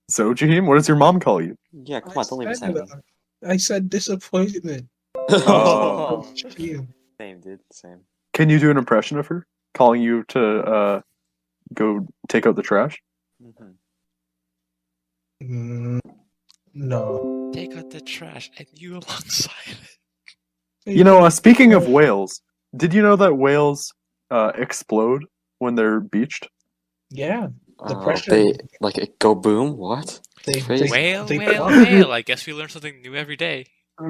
Speaker 2: So, Jaheim, what does your mom call you?
Speaker 3: Yeah, come on, don't leave us hanging.
Speaker 4: I said disappointment.
Speaker 2: Oh.
Speaker 3: Same, dude. Same.
Speaker 2: Can you do an impression of her calling you to go take out the trash?
Speaker 4: No.
Speaker 1: take out the trash and you alongside it.
Speaker 2: You know, speaking of whales, did you know that whales explode when they're beached?
Speaker 4: Yeah. The pressure.
Speaker 3: They like it go boom. What?
Speaker 4: They
Speaker 3: Crazy.
Speaker 1: Whale. I guess we learn something new every day.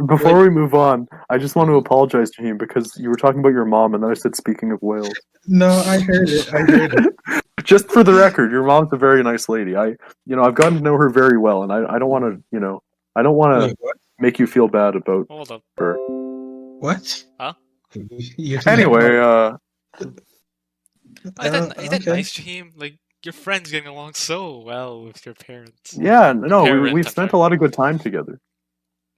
Speaker 2: Before we move on, I just want to apologize, Jaheim, because you were talking about your mom, and then I said, speaking of whales.
Speaker 4: No, I heard it.
Speaker 2: Just for the record, your mom's a very nice lady. I've gotten to know her very well, and I don't want to, I don't want
Speaker 4: Wait,
Speaker 2: to
Speaker 4: what?
Speaker 2: make you feel bad about
Speaker 1: Hold up.
Speaker 2: her.
Speaker 4: What?
Speaker 1: Huh?
Speaker 2: Anyway,
Speaker 1: Isn't that
Speaker 4: okay.
Speaker 1: nice, Jaheim? Like, your friend's getting along so well with your parents.
Speaker 2: yeah, no,
Speaker 1: Parent,
Speaker 2: we've
Speaker 1: I'm
Speaker 2: spent a
Speaker 1: sorry.
Speaker 2: lot of good time together.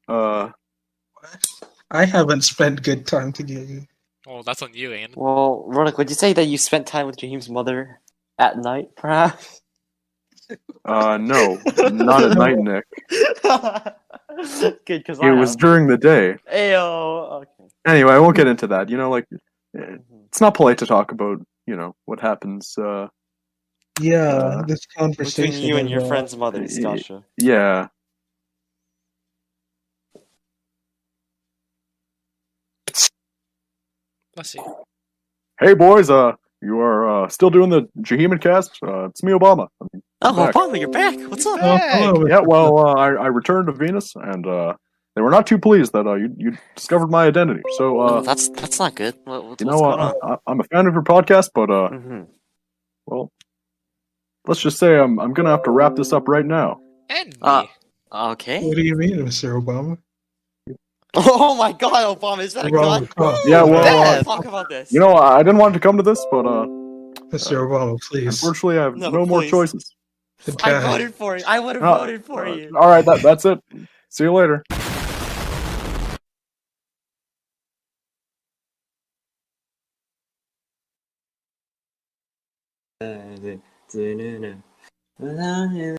Speaker 4: I haven't spent good time together.
Speaker 1: Oh, that's on you, ain't it?
Speaker 3: Well, Ronak, would you say that you spent time with Jaheim's mother at night, perhaps?
Speaker 2: No, not at night, Nick.
Speaker 3: Good, because
Speaker 2: It was during the day.
Speaker 3: Ayo. Okay.
Speaker 2: Anyway, I won't get into that. It's not polite to talk about, what happens.
Speaker 4: Yeah, this conversation
Speaker 3: Between you and your
Speaker 4: is,
Speaker 3: friend's mothers, gotcha.
Speaker 2: Yeah.
Speaker 1: Let's see.
Speaker 2: Hey, boys, you are still doing the Jaheim cast? It's me, Obama.
Speaker 3: Oh,
Speaker 2: back.
Speaker 3: Obama, you're back. What's up?
Speaker 4: Oh, hello,
Speaker 2: Yeah,
Speaker 4: Mr.
Speaker 2: well, I returned to Venus, and they were not too pleased that you discovered my identity. So,
Speaker 3: That's not good. What's
Speaker 2: you
Speaker 3: going
Speaker 2: know,
Speaker 3: on?
Speaker 2: I'm a fan of your podcast, but
Speaker 3: Mm-hmm.
Speaker 2: well, let's just say I'm gonna have to wrap this up right now.
Speaker 1: And me.
Speaker 3: Okay.
Speaker 4: What do you mean, Mr. Obama?
Speaker 3: Oh my God, Obama, is that a gun?
Speaker 2: Yeah, well,
Speaker 3: Let's talk about this.
Speaker 2: I didn't want to come to this, but
Speaker 4: Mr. Obama, please.
Speaker 2: unfortunately, I have no more
Speaker 3: please.
Speaker 2: choices.
Speaker 3: I voted for you. I would have voted for you.
Speaker 2: All right, that's it. See you later.